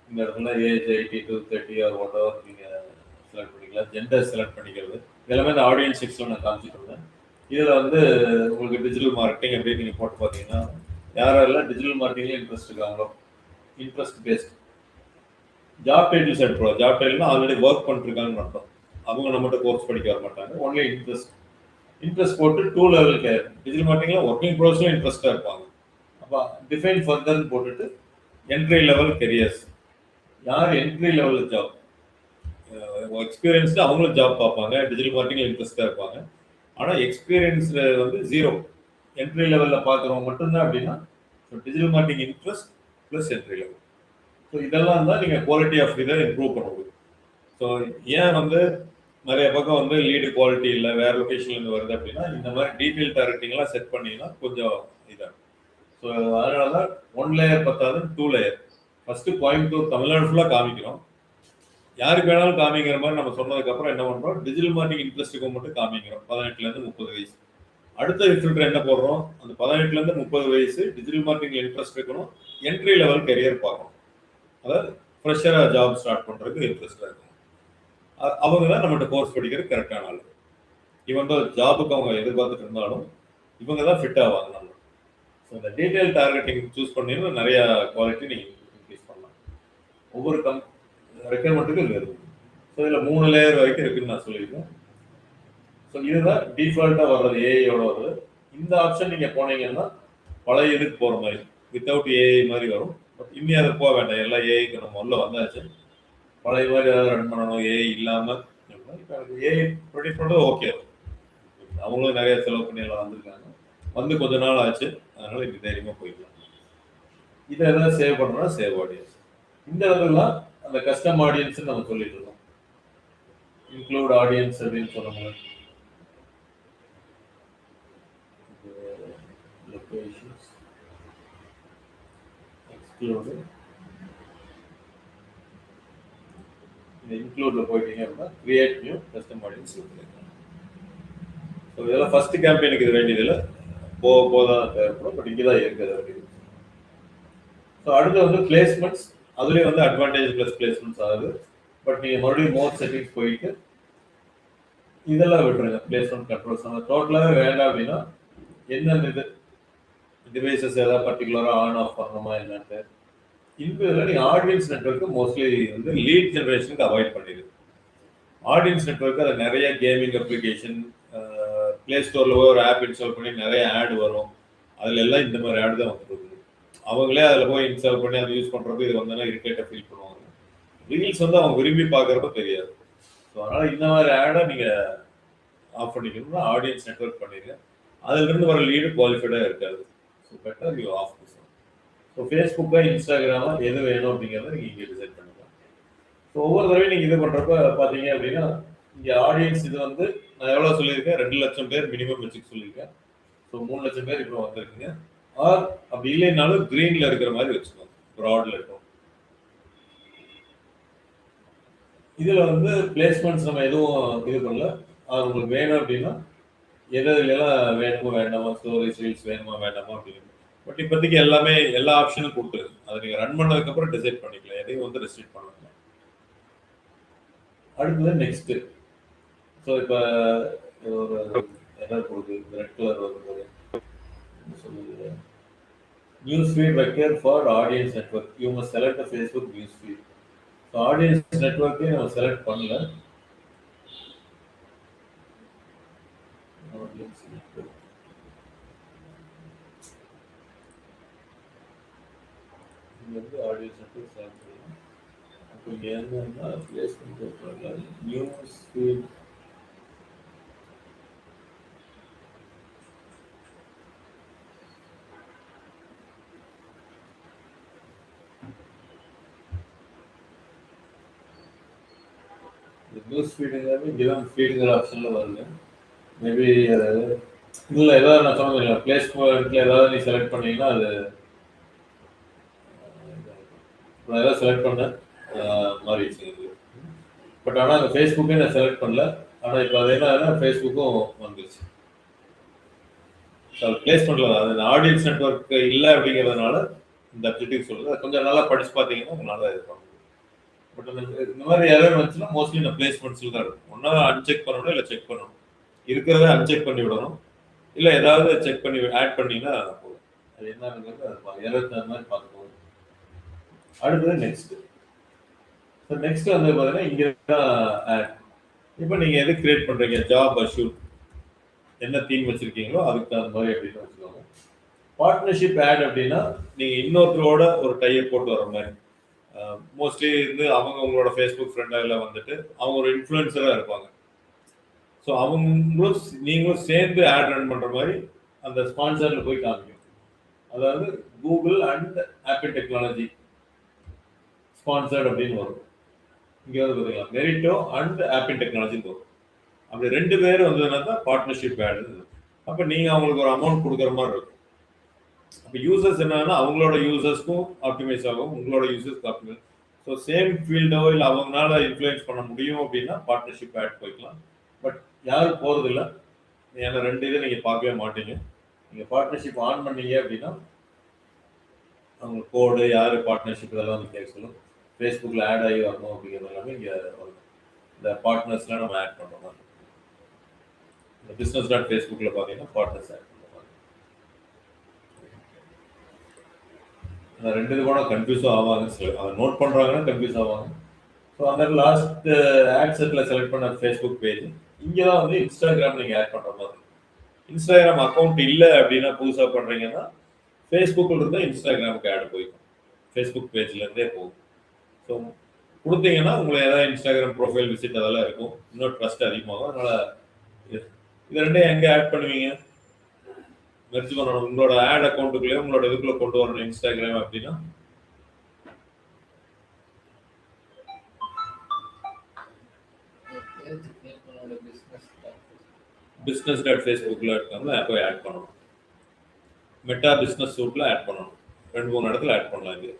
[SPEAKER 1] இந்த இடத்துல age 18 to 30 R what ever நீங்கள் செலக்ட் பண்ணிக்கலாம். ஜெண்டர் செலக்ட் பண்ணிக்கிறது எல்லாமே இந்த ஆடியன்ஸ் செக்ஷனில் நான் காமிச்சிட்டு இருந்தேன். இதில் வந்து உங்களுக்கு டிஜிட்டல் மார்க்கெட்டிங் அப்படின்னு நீங்கள் போட்டு பார்த்தீங்கன்னா யாரெல்லாம் டிஜிட்டல் மார்க்கெட்டிங்ல இன்ட்ரெஸ்ட் இருக்காங்களோ, interest paste job title set போகலாம். ஜாப் டைட்டில்னா ஆல்ரெடி ஒர்க் பண்ணிருக்காங்கன்னு அர்த்தம். அவங்க நம்மகிட்ட கோர்ஸ் படிக்க வர மாட்டாங்க, ஒன்லி இன்ட்ரெஸ்ட் போட்டு 2 லெவல் கேர். டிஜிட்டல் மார்க்கெட்டிங்ல ஒர்க்கிங் ப்ரோஸில் இன்ட்ரெஸ்டாக இருப்பாங்க. அப்போ டிஃபைன் ஃபர்தர்னு போட்டுட்டு என்ட்ரி லெவல் கெரியர்ஸ், யார் என்ட்ரி லெவல் ஜாப் எக்ஸ்பீரியன்ஸ்டு அவங்களும் ஜாப் பார்ப்பாங்க, டிஜிட்டல் மார்க்கெட்டிங்ல இன்ட்ரெஸ்டாக இருப்பாங்க. ஆனால் எக்ஸ்பீரியன்ஸ் வந்து 0, என்ட்ரி லெவலில் பார்க்குறவங்க மட்டும்தான் அப்படின்னா digital marketing interest plus entry level. So இதெல்லாம் தான் நீங்கள் குவாலிட்டி ஆஃப் இதை இம்ப்ரூவ் பண்ண முடியும். ஸோ ஏன் வந்து நிறைய பக்கம் வந்து லீடு குவாலிட்டி இல்லை வேற லொக்கேஷன்லேருந்து வருது அப்படின்னா இந்த மாதிரி டீட்டெயில் டார்கெட்டிங்லாம் செட் பண்ணிங்கன்னா கொஞ்சம் இதாக. ஸோ அதனால தான் 1 லேயர் பத்தாது 2 லேயர். ஃபர்ஸ்ட் கோயம்புத்தூர் தமிழ்நாடு ஃபுல்லாக காமிக்கிறோம், யாருக்கு வேணாலும் காமிக்கிற மாதிரி நம்ம சொன்னதுக்கப்புறம் என்ன பண்ணுறோம், டிஜிட்டல் மார்க்கெட்டிங் இன்ட்ரெஸ்ட்டுக்கு மட்டும் காமிக்கிறோம் 18லேருந்து 30 வயசு. அடுத்த ஃபில்டர் என்ன போடுறோம், அந்த 18லேருந்து 30 வயசு டிஜிட்டல் மார்க்கெட்டிங் இன்ட்ரெஸ்ட் இருக்கணும், என்ட்ரி லெவல் கெரியர் பார்க்கணும், அதாவது ஃப்ரெஷராக ஜாப் ஸ்டார்ட் பண்ணுறதுக்கு இன்ட்ரெஸ்டாக இருக்கும். அவங்க தான் நம்மகிட்ட கோர்ஸ் படிக்கிறது கரெக்டான ஆள். இவங்க ஜாபுக்கு அவங்க எதிர்பார்த்துட்டு இருந்தாலும் இவங்க தான் ஃபிட் ஆவாங்க நம்ம. ஸோ இந்த டீட்டெயில் டார்கெட்டிங் சூஸ் பண்ணிங்கன்னா நிறையா குவாலிட்டி நீங்கள் இன்க்ரீஸ் பண்ணலாம். ஒவ்வொரு ரெக்யர்மெண்ட்டுக்கும் இது இருக்கும். ஸோ இதில் 3 லேயர் வரைக்கும் இருக்குன்னு நான் சொல்லியிருக்கேன். ஸோ இதுதான் டிஃபால்ட்டாக வர்றது, ஏஐயோட வருது. இந்த ஆப்ஷன் நீங்கள் போனீங்கன்னா பழைய இதுக்கு போகிற மாதிரி வித்தவுட் ஏஐ மாதிரி வரும். பட் இன்னும் அதை போக வேண்டாம், எல்லாம் ஏஐக்கு நம்ம உள்ள வந்தாச்சு. பழைய மாதிரி ஏதாவது ரன் பண்ணணும் ஏஐ இல்லாமல். இப்போ எனக்கு ஏஐ ப்ரொடியூஸ் பண்ணுறது ஓகே, அவங்களும் நிறைய செலவு பண்ணி எல்லாம் வந்திருக்காங்க, வந்து கொஞ்ச நாள் ஆச்சு, அதனால இப்படி தைரியமாக போயிடலாம். இதை எதாவது சேவ் பண்ணணும்னா சேவ் ஆடியன்ஸ். இந்த இடத்துலாம் அந்த கஸ்டம் ஆடியன்ஸ் நம்ம சொல்லிட்டு இருக்கோம், இன்க்ளூட் ஆடியன்ஸ் அப்படின்னு சொன்னோம்னா லொகேஷன்ஸ் எக்ஸ்க்ளூட் இன்க்ளூட்ல போயிட்டீங்க அப்படின்னா கிரியேட் நியூ கஸ்டம் ஆடியன்ஸ் கொடுத்துருக்கேன். ஸோ இதெல்லாம் ஃபர்ஸ்ட் கேம்பெயினுக்கு இது வேண்டியதில்லை, போக தான் தேவைப்படும். பட் இங்கே தான் இருக்குது அப்படின்னு. ஸோ அடுத்து வந்து பிளேஸ்மெண்ட்ஸ், அதுலேயும் வந்து அட்வான்டேஜ் ப்ளஸ் பிளேஸ்மெண்ட்ஸ் ஆகுது. பட் நீங்கள் மறுபடியும் மோர் செட்டிங்ஸ் போயிட்டு இதெல்லாம் விட்டுருங்க. பிளேஸ்மெண்ட் கண்ட்ரோல்ஸ் அந்த டோட்டலாகவே வேண்டாம் அப்படின்னா என்னென்ன இது டிவைசஸ் ஏதாவது பர்டிகுலராக ஆன் ஆஃப் பண்ணணுமா என்னன்ட்டு இதில் நீங்கள் ஆடியன்ஸ் நெட்வொர்க்கு மோஸ்ட்லி வந்து லீட் ஜென்ரேஷனுக்கு அவாய்ட் பண்ணிடுது. ஆடியன்ஸ் நெட்வொர்க்கு அது நிறைய கேமிங் அப்ளிகேஷன், பிளே ஸ்டோரில் போய் ஒரு ஆப் இன்ஸ்டால் பண்ணி நிறைய ஆட் வரும். அதில் எல்லாம் இந்த மாதிரி ஆட் தான் வந்துருக்குது. அவங்களே அதில் போய் இன்ஸ்டால் பண்ணி அதை யூஸ் பண்ணுறது இது வந்தோன்னா இரிட்டேட்டாக ஃபீல் பண்ணுவாங்க. ரீல்ஸ் வந்து அவங்க விரும்பி பார்க்குறப்ப தெரியாது. ஸோ அதனால் இந்த மாதிரி ஆடை நீங்கள் ஆஃப் பண்ணிக்கணும்னா ஆடியன்ஸ் நெட்வொர்க் பண்ணிடுங்க. அதுலேருந்து வர லீடு குவாலிஃபைடாக இருக்காது. ஸோ பெட்டர் யூ ஆஃப் பண்ணலாம். ஸோ ஃபேஸ்புக்கா இன்ஸ்டாகிராமா எது வேணும் அப்படிங்கிறத நீங்கள் இங்கே டிசைட் பண்ணிக்கலாம். ஸோ ஒவ்வொரு தடவையும் நீங்கள் இது பண்ணுறப்ப பார்த்தீங்க அப்படின்னா இங்கே ஆடியன்ஸ் இது வந்து நான் எவ்வளோ சொல்லியிருக்கேன், 2 லட்சம் பேர் மினிமம் வச்சுக்க சொல்லியிருக்கேன். ஸோ 3 லட்சம் பேர் இப்போ வந்திருக்குங்க. ஆர் அப்படி இல்லைனாலும் கிரீனில் இருக்கிற மாதிரி வச்சுக்கோங்க, ப்ராடில் இருக்கும். இதில் வந்து பிளேஸ்மெண்ட்ஸ் நம்ம எதுவும் இது பண்ணல. அது உங்களுக்கு வேணும் அப்படின்னா எதெல்லாம் வேணுமோ வேண்டாமா, ஸ்டோரேஜ் ரீல்ஸ் வேணுமா வேண்டாமா அப்படின்னு. பட் இப்போதைக்கு எல்லாமே எல்லா ஆப்ஷனும் கொடுத்துருது. அதை நீங்கள் ரன் பண்ணதுக்கப்புறம் டிசைட் பண்ணிக்கலாம், எதையும் வந்து ரெஸ்ட்ரிக்ட் பண்ணலாம். அடுத்தது நெக்ஸ்ட்டு. ஸோ இப்போ ஒரு என்ன கொடுக்குது, ரெட் கலர் வருது சொல்லுது, news feed required for audience network, you must select the Facebook news feed. So audience நெட்வொர்க்கே நம்ம செலக்ட் பண்ணல. வந்து ஆடியன்ஸ் நெட்வொர்க் செலக்ட் பண்ணலாம். அப்போ இங்கே என்னன்னா பிளேஸ்மெண்ட் நியூஸ் ஃபீட் நியூஸ் ஃபீடுங்கிறது இங்கே தான் ஃபீடுங்கிற ஆப்ஷனில் வருது. மேபி இல்லை ஏதாவது நான் சொன்னேன் பிளேஸ்மெண்ட்டில் ஏதாவது நீ செலக்ட் பண்ணீங்கன்னா அது நான் ஏதாவது செலக்ட் பண்ணேன் மாறிடுச்சு. பட் ஆனால் அந்த ஃபேஸ்புக்கே நான் செலக்ட் பண்ணல. ஆனால் இப்போ அது என்ன ஃபேஸ்புக்கும் வந்துருச்சு. ஸோ பிளேஸ்மெண்ட்டில் தான் அது ஆடியன்ஸ் நெட்வொர்க் இல்லை அப்படிங்கிறதுனால இந்த அப்ஜெக்டிவ் சொல்லுது. அது கொஞ்சம் நல்லா படிச்சு பார்த்தீங்கன்னா உங்களால் இது பண்ண முடியும். பட் அந்த இந்த மாதிரி எரர் வந்துச்சுன்னா மோஸ்ட்லி இந்த பிளேஸ்மெண்ட்ஸில் தான் இருக்கும். ஒன்றா அன்செக் பண்ணணும், இல்லை செக் பண்ணணும். இருக்கிறத அன்செக் பண்ணி விடணும், இல்லை ஏதாவது செக் பண்ணி ஆட் பண்ணிங்கன்னா போதும். அது என்னங்கிறது அது எரர் தகுந்த மாதிரி பார்த்துக்கணும். அடுத்தது நெக்ஸ்ட். ஸோ நெக்ஸ்ட் வந்து பார்த்தீங்கன்னா இங்கே தான் ஆட். இப்போ நீங்கள் எது கிரியேட் பண்ணுறீங்க, ஜாப் அஷ்யூர் என்ன தீம் வச்சுருக்கீங்களோ அதுக்கு தகுந்த மாதிரி அப்படின்னு வச்சுக்கோங்க. பார்ட்னர்ஷிப் ஆட் அப்படின்னா நீங்கள் இன்னொருத்தரோட ஒரு டைப் போட்டு வர மாதிரி. மோஸ்ட்லி வந்து அவங்க உங்களோட ஃபேஸ்புக் ஃப்ரெண்டாக வந்துட்டு அவங்க ஒரு இன்ஃப்ளூயன்சராக இருப்பாங்க. ஸோ அவங்களும் நீங்களும் சேர்ந்து ஆட் ரன் பண்ணுற மாதிரி அந்த ஸ்பான்சரில் போய் காமிக்கும். அதாவது Google and apple technology sponsored அப்படின்னு வரும். இங்கே வந்து பார்த்தீங்களா மெரிட்டோ அண்ட் ஆப்பிள் டெக்னாலஜி வரும். அப்படி 2 பேர் வந்ததுன்னா தான் பார்ட்னர்ஷிப் ஆட். அப்போ நீங்கள் அவங்களுக்கு ஒரு அமௌண்ட் கொடுக்குற மாதிரி இருக்கும். அப்போ யூசர்ஸ் என்னன்னா அவங்களோட யூசர்ஸ்க்கும் ஆப்டிமைஸ் ஆகும், உங்களோட யூசர்ஸ்க்கு ஆப்டிமைஸ். ஸோ சேம் ஃபீல்டோ இல்லை அவங்களால இன்ஃப்ளூயன்ஸ் பண்ண முடியும் அப்படின்னா பார்ட்னர்ஷிப் ஆட் போய்க்கலாம். பட் யாரும் போகிறது இல்லை, ஏன்னா 2 இதை நீங்கள் பார்க்கவே மாட்டீங்க. நீங்கள் பார்ட்னர்ஷிப் ஆன் பண்ணீங்க அப்படின்னா அவங்க கோடு யார் பார்ட்னர்ஷிப் இதெல்லாம் வந்து கேட்க சொல்லும். ஃபேஸ்புக்கில் ஆட் ஆகி வரணும் அப்படிங்கிறது எல்லாமே இங்கே வரும். இந்த பார்ட்னர்ஸ்லாம் நம்ம ஆட் பண்ணுற மாதிரி. இந்த பிஸ்னஸ் டாட் ஃபேஸ்புக்கில் பார்த்தீங்கன்னா பார்ட்னர்ஸ் ஆட் பண்ணுற மாதிரி. அந்த 2 இது கூட கன்ஃபியூஸும் ஆவாங்க. அதை நோட் பண்ணுறாங்கன்னா கன்ஃபியூஸ் ஆவாங்க. ஸோ அந்த லாஸ்ட் ஆட் செட்டில் செலக்ட் பண்ண ஃபேஸ்புக் பேஜ் இங்கே தான் வந்து இன்ஸ்டாகிராம் நீங்கள் ஆட் பண்ணுற மாதிரி. இன்ஸ்டாகிராம் அக்கௌண்ட் இல்லை அப்படின்னா புதுசாக பண்ணுறீங்கன்னா ஃபேஸ்புக்கில் இருந்தால் இன்ஸ்டாகிராமுக்கு ஆட் போய்க்கும், ஃபேஸ்புக் பேஜ்லேருந்தே போகும். ஸோ கொடுத்தீங்கன்னா உங்களை ஏதாவது இன்ஸ்டாகிராம் ப்ரொஃபைல் விசிட் அதெல்லாம் இருக்கும், இன்னும் ட்ரஸ்ட் அதிகமாகும். அதனால் இது 2 எங்கே ஆட் பண்ணுவீங்க, மெர்ஜ் பண்ணணும். உங்களோட ஆட் அக்கௌண்ட்டுக்குள்ளே உங்களோட இதுக்குள்ளே கொண்டு வரணும் இன்ஸ்டாகிராம் அப்படின்னா பிஸ்னஸ் டாட் ஃபேஸ்புக்கில் இருக்காங்க போய் ஆட் பண்ணணும். மெட்டா பிஸ்னஸ் சூட்டில் ஆட் பண்ணணும். 2-3 இடத்துல ஆட் பண்ணலாம். இது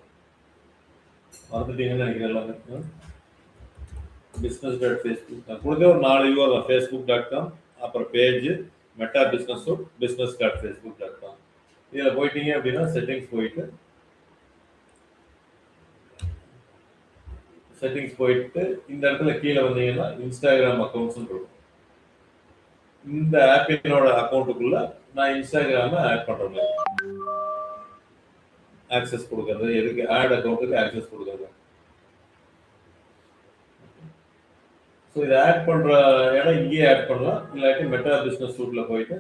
[SPEAKER 1] மறந்துட்டீங்கன்னு நினைக்கிறேன் எல்லாமே. business.facebook நான் கொடுத்த ஒரு 4 யூஆர் தான் facebook.com அப்புறம் page meta business suit business.facebook.com இதில் போயிட்டீங்க அப்படின்னா செட்டிங்ஸ் போயிட்டு இந்த இடத்துல கீழே வந்தீங்கன்னா இன்ஸ்டாகிராம் அக்கௌண்ட்ஸ் இருக்கும். இந்த ஆப்பினோட அக்கௌண்ட்டுக்குள்ள நான் இன்ஸ்டாகிராமை ஆட் பண்ற மாதிரி ஆக்சஸ் கொடுக்கறது, எதுக்கு ஆட் அக்கௌண்ட்டுக்கு ஆக்சஸ் கொடுக்கறது. ஸோ இதை ஆட் பண்ற இடம் இங்கேயே ஆட் பண்ணலாம், இல்லாட்டி மெட்டா பிஸ்னஸ் சூட்ல போயிட்டு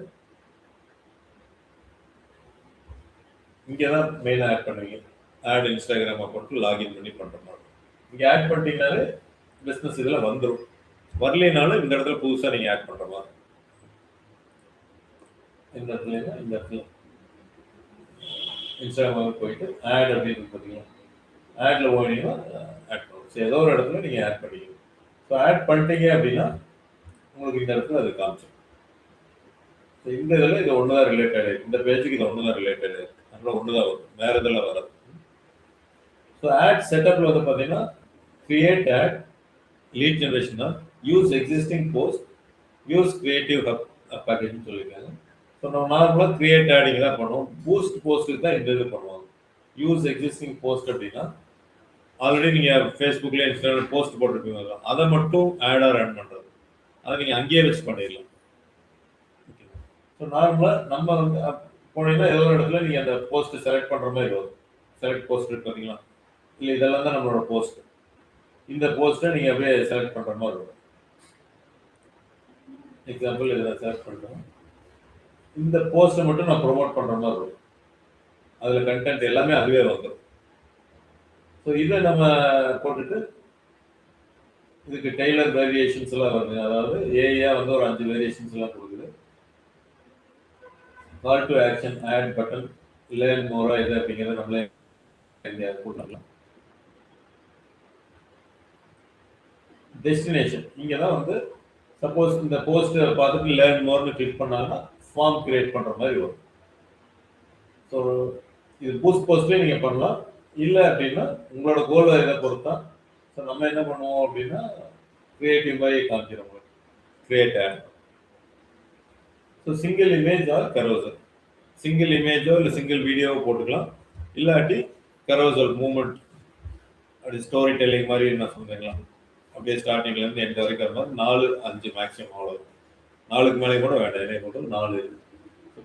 [SPEAKER 1] இங்கே தான் மெயினாக ஆட் பண்ணுவீங்க. ஆட் இன்ஸ்டாகிராம் அக்கௌண்ட்டு லாகின் பண்ணி பண்ற மாதிரி இங்கே ஆட் பண்ணிட்டீங்கனாலே பிஸ்னஸ் இதில் வந்துடும். வரலைனாலும் இந்த இடத்துல புதுசாக நீங்கள் ஆட் பண்ணுற மாதிரி இந்த இடத்துல இன்ஸ்டாகிராம் போயிட்டு ஆட் அப்படின்னு பார்த்தீங்கன்னா ஆட்ல போனீங்கன்னா ஆட் பண்ணுவோம். ஸோ ஏதோ ஒரு இடத்துல நீங்கள் ஆட் பண்ணிக்கணும். ஸோ ஆட் பண்ணிட்டீங்க அப்படின்னா உங்களுக்கு இந்த இடத்துல அது காமிச்சிடும். ஸோ இந்த இதில் இது ஒன்று தான் ரிலேட்டட், இந்த பேஜுக்கு இது ஒன்று தான் ரிலேட்டட், அதனால ஒன்று தான் வரும், வேறு இதெல்லாம் வராது. ஸோ ஆட் செட்டப்பில் வந்து பார்த்தீங்கன்னா கிரியேட் ஆட், லீட் ஜென்ரேஷன் தான், use existing post, use creative hub பேக்கேஜ்னு சொல்லியிருக்காங்க. ஸோ நம்ம நார்மலாக கிரியேட் ஆடிங் தான் பண்ணுவோம். பூஸ்ட் போஸ்ட்டுக்கு தான் இந்த இது பண்ணுவாங்க. யூஸ் எக்ஸிஸ்டிங் போஸ்ட் அப்படின்னா ஆல்ரெடி நீங்கள் ஃபேஸ்புக்கில் இன்ஸ்டாகிராம் போஸ்ட் போட்டுருப்பீங்க, அதை மட்டும் ஆடாக ரன் பண்ணுறது, அதை நீங்கள் அங்கேயே வச்சு பண்ணிடலாம். ஓகே. ஸோ நார்மலாக நம்ம வந்து போனீங்கன்னா ஏதோ ஒரு இடத்துல நீங்கள் அந்த போஸ்ட்டு செலக்ட் பண்ணுற மாதிரி வரும். செலக்ட் போஸ்ட் இருக்கு பார்த்தீங்களா, இல்லை இதெல்லாம் தான் நம்மளோட போஸ்ட். இந்த போஸ்ட்டை நீங்கள் அப்படியே செலக்ட் பண்ணுற மாதிரி வரும். எக்ஸாம்பிள் இதில் செலக்ட் பண்ணுறோம், இந்த போஸ்ட்டை மட்டும் நான் ப்ரொமோட் பண்ணுற மாதிரி இருக்கும். அதில் கண்டென்ட் எல்லாமே அதுவே வந்துடும். ஸோ இதை நம்ம போட்டுட்டு இதுக்கு டெய்லர் வேரியேஷன்ஸ் எல்லாம் வருது. அதாவது ஏஐயா வந்து ஒரு 5 வேரியேஷன்ஸ் எல்லாம் கொடுக்குது. Call to action, add button, learn மோரா எது அப்படிங்கிறத நம்மளே போடலாம். டெஸ்டினேஷன் இங்கே தான் வந்து சப்போஸ் இந்த போஸ்ட்டை பார்த்துட்டு லேர்ன் மோர்னு கிளிக் பண்ணாங்கன்னா ஃபார்ம் கிரியேட் பண்ணுற மாதிரி வரும். ஸோ இது பூஸ்ட் போஸ்ட்லேயே நீங்கள் பண்ணலாம். இல்லை அப்படின்னா உங்களோட கோல் இதை பொறுத்தா. ஸோ நம்ம என்ன பண்ணுவோம் அப்படின்னா கிரியேட்டிவ் மாதிரி காமிக்கிறோம், create ad. So single image or carousel, single இமேஜோ இல்லை சிங்கிள் வீடியோவோ போட்டுக்கலாம். இல்லாட்டி கரோசல் மூமெண்ட் அப்படி ஸ்டோரி டெல்லிங் மாதிரி என்ன சொல்றீங்களா, அப்படியே ஸ்டார்டிங்லேருந்து எண்ட் வரைக்கும் அது மாதிரி 4-5 மேக்ஸிமம் அவ்வளோ. 4க்கு மேலே கூட வேண்டாம், என்ன போட்டு 4.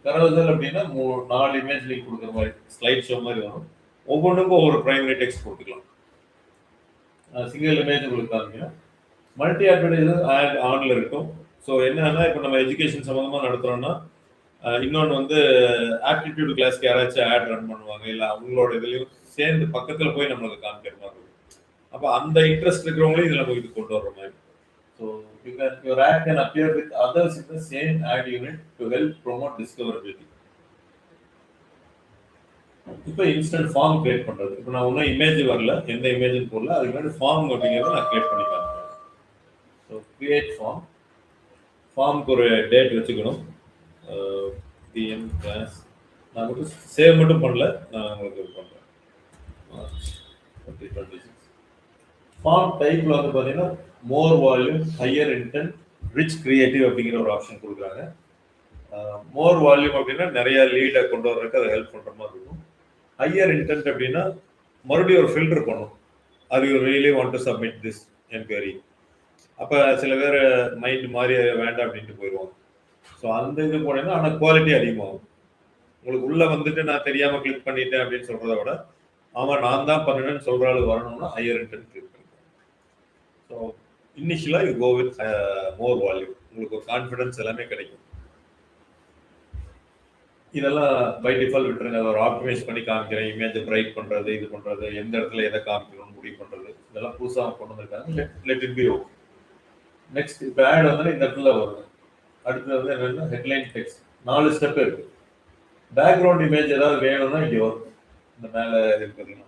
[SPEAKER 1] கரோசல் அப்படின்னா 4 இமேஜ் லிங்க் கொடுக்குற மாதிரி ஸ்லைட் ஷோ மாதிரி வரும். ஒவ்வொன்றுக்கும் ஒவ்வொரு பிரைமரி டெக்ஸ்ட் கொடுத்துக்கலாம். சிங்கிள் இமேஜ் உங்களுக்கு காமிங்க. மல்டி அட்வர்டைசர் ஆட் ஆன்ல இருக்கும். ஸோ என்னன்னா இப்போ நம்ம எஜுகேஷன் சம்மந்தமாக நடத்துகிறோம்னா இன்னொன்று வந்து ஆப்டிடியூட் கிளாஸ்க்கு யாராச்சும் ஆட் ரன் பண்ணுவாங்க, இல்லை அவங்களோட இதுலையும் சேர்ந்து பக்கத்தில் போய் நம்மளுக்கு காமிக்கிற மாதிரி இருக்கும். அப்போ அந்த இன்ட்ரெஸ்ட் இருக்கிறவங்களையும் இதில் நம்ம இது கொண்டு வர்ற மாதிரி. So your ad can appear with others in the same ad unit to help promote discoverability. இப்போ இன்ஸ்டன்ட் ஃபார்ம் கிரியேட் பண்ணுறது. இப்போ நான் ஒன்றும் இமேஜ் வரல, எந்த இமேஜும் போடல, அதுக்கு முன்னாடி ஃபார்ம் அப்படிங்கிறத நான் கிரியேட் பண்ணி காமிக்கிறேன். So create form. ஃபார்முக்கு ஒரு டேட் வச்சுக்கணும். டிஎம் கிளாஸ் நான் மட்டும் சேவ் மட்டும் பண்ணல, நான் உங்களுக்கு இது பண்ணுறேன். மார்ச் 2026. ஃபார்ம் டைப்பில் வந்து பார்த்தீங்கன்னா more volume, higher intent, rich creative அப்படிங்கிற ஒரு ஆப்ஷன் கொடுக்குறாங்க. மோர் வால்யூம் அப்படின்னா நிறைய லீடை கொண்டு வர்றதுக்கு அதை ஹெல்ப் பண்ணுற மாதிரி இருக்கும். ஹையர் இன்டென்ட் அப்படின்னா மறுபடியும் ஒரு ஃபில்டர் பண்ணும், அது you really want to submit this enquiry. அப்போ சில பேர் மைண்ட் மாறி வேண்டாம் அப்படின்ட்டு போயிடுவாங்க. ஸோ அந்த இது போனீங்கன்னா ஆனால் குவாலிட்டி அதிகமாகும். உங்களுக்கு உள்ளே வந்துட்டு நான் தெரியாமல் கிளிக் பண்ணிட்டேன் அப்படின்னு சொல்கிறத விட ஆமாம் நான் தான் பண்ணினேன்னு சொல்கிற ஆள் வரணும்னா ஹையர் இன்டென்ட் கிளிக் பண்ணிக்கலாம். ஸோ இனிஷியலாக you go with more volume, உங்களுக்கு ஒரு கான்ஃபிடன்ஸ் எல்லாமே கிடைக்கும். இதெல்லாம் பை டிஃபால்ட் விட்டுருங்க. அதை ஒரு ஆப்டிமைஸ் பண்ணி காமிக்கிறேன், இமேஜை பிரைட் பண்ணுறது, இது பண்ணுறது, எந்த இடத்துல எதை காமிக்கணும்னு முடிவு பண்ணுறது, இதெல்லாம் புதுசாக கொண்டு வந்திருக்காங்க. Let it be okay. Next இப்போ ஆட் வந்து இந்த இடத்துல வருது. அடுத்தது வந்து என்னென்னா ஹெட்லைன் டெக்ஸ்ட். 4 ஸ்டெப் இருக்குது. பேக்ரவுண்ட் இமேஜ் ஏதாவது வேணும்னா இங்கே வரும். இந்த மேலே இருக்குதுன்னா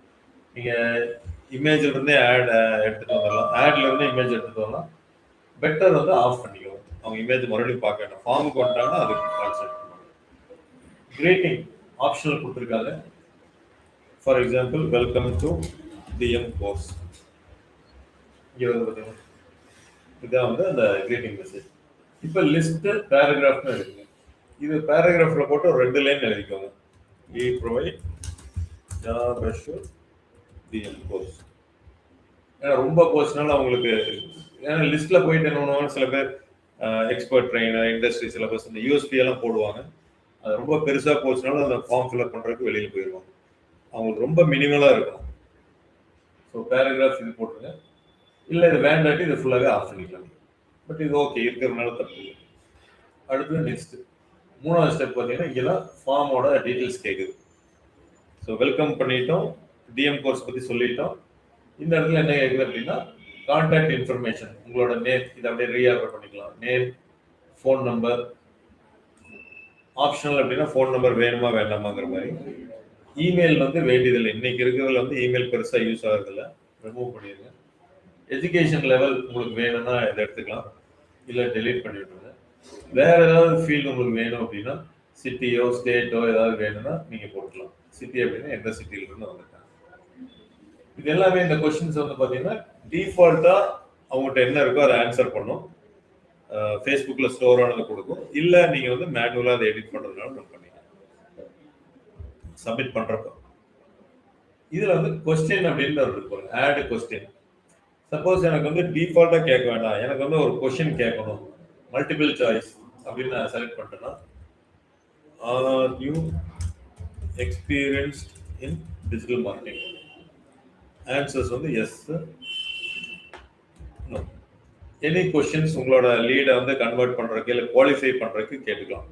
[SPEAKER 1] நீங்கள் இமேஜ்லேருந்தே ஆட் எடுத்துகிட்டு வந்துடலாம், ஆட்லேருந்து இமேஜ் எடுத்துகிட்டு வரலாம். பெட்டர் வந்து ஆஃப் பண்ணிக்கலாம், அவங்க இமேஜ் மறுபடியும் பார்க்க வேண்டாம். ஃபார்முக்கு வந்துட்டாங்கன்னா அதுக்கு கான்செப்ட். கிரேட்டிங் ஆப்ஷனல் கொடுத்துருக்காங்க. For example welcome to DM course. இங்கே வந்து பார்த்தீங்கன்னா இதுதான் வந்து அந்த கிரீட்டிங் மெசேஜ். இப்போ லிஸ்ட் பேராகிராஃப்னு இருக்குங்க. இது பேராகிராஃப்ல போட்டு ஒரு 2 லைன் எழுதிக்கோங்க. We provide job assured DM course. ஏன்னா ரொம்ப கோர்ஸ்னால அவங்களுக்கு ஏன்னா லிஸ்ட்ல போயிட்டு என்ன பண்ணுவாங்க, சில பேர் எக்ஸ்பர்ட் ட்ரெயினர், இண்டஸ்ட்ரி சிலபஸ், இந்த யூஎஸ்பி எல்லாம் போடுவாங்க. அது ரொம்ப பெருசாக போச்சுனாலும் அந்த ஃபார்ம் ஃபில்அப் பண்ணுறதுக்கு வெளியில் போயிடுவாங்க. அவங்களுக்கு ரொம்ப மினிமலாக இருக்கும். ஸோ பேராகிராஃப் இது போட்டுருங்க. இல்லை இது வேண்டாட்டி இது ஃபுல்லாகவே ஆஃப் பண்ணிக்கலாம். பட் இது ஓகே இருக்கிறதுனால தப்பு இல்லை. அடுத்து நெக்ஸ்ட் 3வது ஸ்டெப் பார்த்தீங்கன்னா இங்கே தான் ஃபார்மோட டீட்டெயில்ஸ் கேட்குது. ஸோ வெல்கம் பண்ணிட்டோம், டிஎம் கோர்ஸ் பற்றி சொல்லிட்டோம். இந்த இடத்துல என்ன கேட்குது அப்படின்னா கான்டாக்ட் இன்ஃபர்மேஷன், உங்களோட நேம், இதை அப்படியே ரீஆர்டர் பண்ணிக்கலாம். நேம், ஃபோன் நம்பர், ஆப்ஷனல் அப்படின்னா ஃபோன் நம்பர் வேணுமா வேண்டாமாங்கிற மாதிரி. இமெயில் வந்து வேண்டியதில்லை, இன்னைக்கு இருக்கிறதுல வந்து இமெயில் பெருசாக யூஸ் ஆகுறதில்ல, ரிமூவ் பண்ணிடுங்க. எஜுகேஷன் லெவல் உங்களுக்கு வேணும்னா இதை எடுத்துக்கலாம், இல்லை டெலீட் பண்ணி விட்டுருங்க. வேற ஏதாவது ஃபீல்டு உங்களுக்கு வேணும் அப்படின்னா சிட்டியோ ஸ்டேட்டோ ஏதாவது வேணும்னா நீங்கள் போட்டுக்கலாம். சிட்டி அப்படின்னா எந்த சிட்டியிலிருந்து வந்துட்டாங்க. இது எல்லாமே இந்த கொஸ்டின்ஸ் வந்து பார்த்தீங்கன்னா டிஃபால்ட்டாக அவங்ககிட்ட என்ன இருக்கோ அதை ஆன்சர் பண்ணும். ஃபேஸ்புக்கில் ஸ்டோர் ஆனது கொடுக்கும். இல்லை நீங்கள் வந்து மேனுவலாக அதை எடிட் பண்ணுறதுனால நம்ம பண்ணிக்கலாம் சப்மிட் பண்ணுறப்போ. இதில் வந்து கொஸ்டின் அப்படின்னு ஒரு இருக்கும், ஆட் கொஸ்டின். சப்போஸ் எனக்கு வந்து டிஃபால்ட்டாக கேட்க வேண்டாம், எனக்கு வந்து ஒரு கொஸ்டின் கேட்கணும், மல்டிபிள் சாய்ஸ் அப்படின்னு நான் செலக்ட் பண்ணிட்டேன்னா, are you experienced in digital marketing? Answers வந்து எஸ், நோ. எனி கொஸ்டின்ஸ் உங்களோட லீடை வந்து கன்வெர்ட் பண்ணுறதுக்கு இல்லை குவாலிஃபை பண்ணுறதுக்கு கேட்டுக்கலாம்.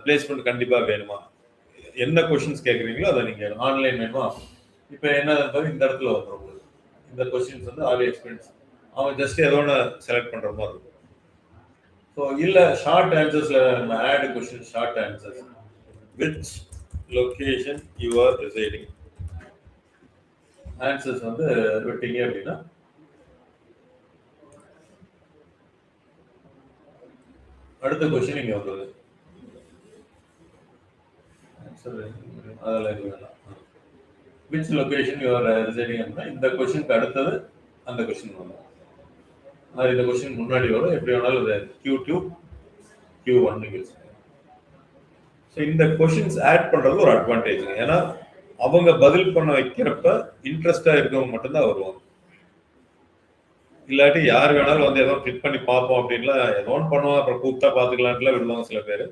[SPEAKER 1] பிளேஸ்மெண்ட் கண்டிப்பாக வேணுமா, என்ன கொஸ்டின்ஸ் கேட்குறீங்களோ அதை நீங்கள் ஆன்லைன் வேணுமா. இப்போ என்ன இந்த இடத்துல வந்துடும் உங்களுக்கு இந்த கொஸ்டின்ஸ் வந்து ஆல் எக்ஸ்பீரியன்ஸ், அவங்க ஜஸ்ட் ஏதோ ஒன்று செலக்ட் பண்ணுற மாதிரி இருக்கும். ஸோ இல்லை ஷார்ட் ஆன்சர்ஸில் நம்ம add question short answers. Which location you are residing, answers வந்து விட்டீங்க அப்படின்னா அடுத்த கொஸ்டின் இங்கே வந்தது. அதெல்லாம் இது வேணாம். Which location you are residing அப்படின்னா இந்த கொஸ்டினுக்கு அடுத்தது அந்த கொஸ்டின் வரும். அது இந்த கொஸ்டின் முன்னாடி வரும். எப்படி வேணாலும் அது Q2 Q1 வச்சுக்கோங்க. ஸோ இந்த கொஸ்டின்ஸ் ஆட் பண்ணுறது ஒரு அட்வான்டேஜ். ஏன்னா அவங்க பதில் பண்ண வைக்கிறப்ப இன்ட்ரெஸ்டா இருக்கவங்க மட்டும்தான் வருவாங்க. இல்லாட்டி யார் வேணாலும் வந்து ஏதோ கிளிக் பண்ணி பார்ப்போம் அப்படின்லாம் ஏதோ ஒன்று பண்ணுவாங்க, அப்புறம் கூப்பிட்டா பார்த்துக்கலான்ட்டுலாம் விடுவாங்க சில பேர்.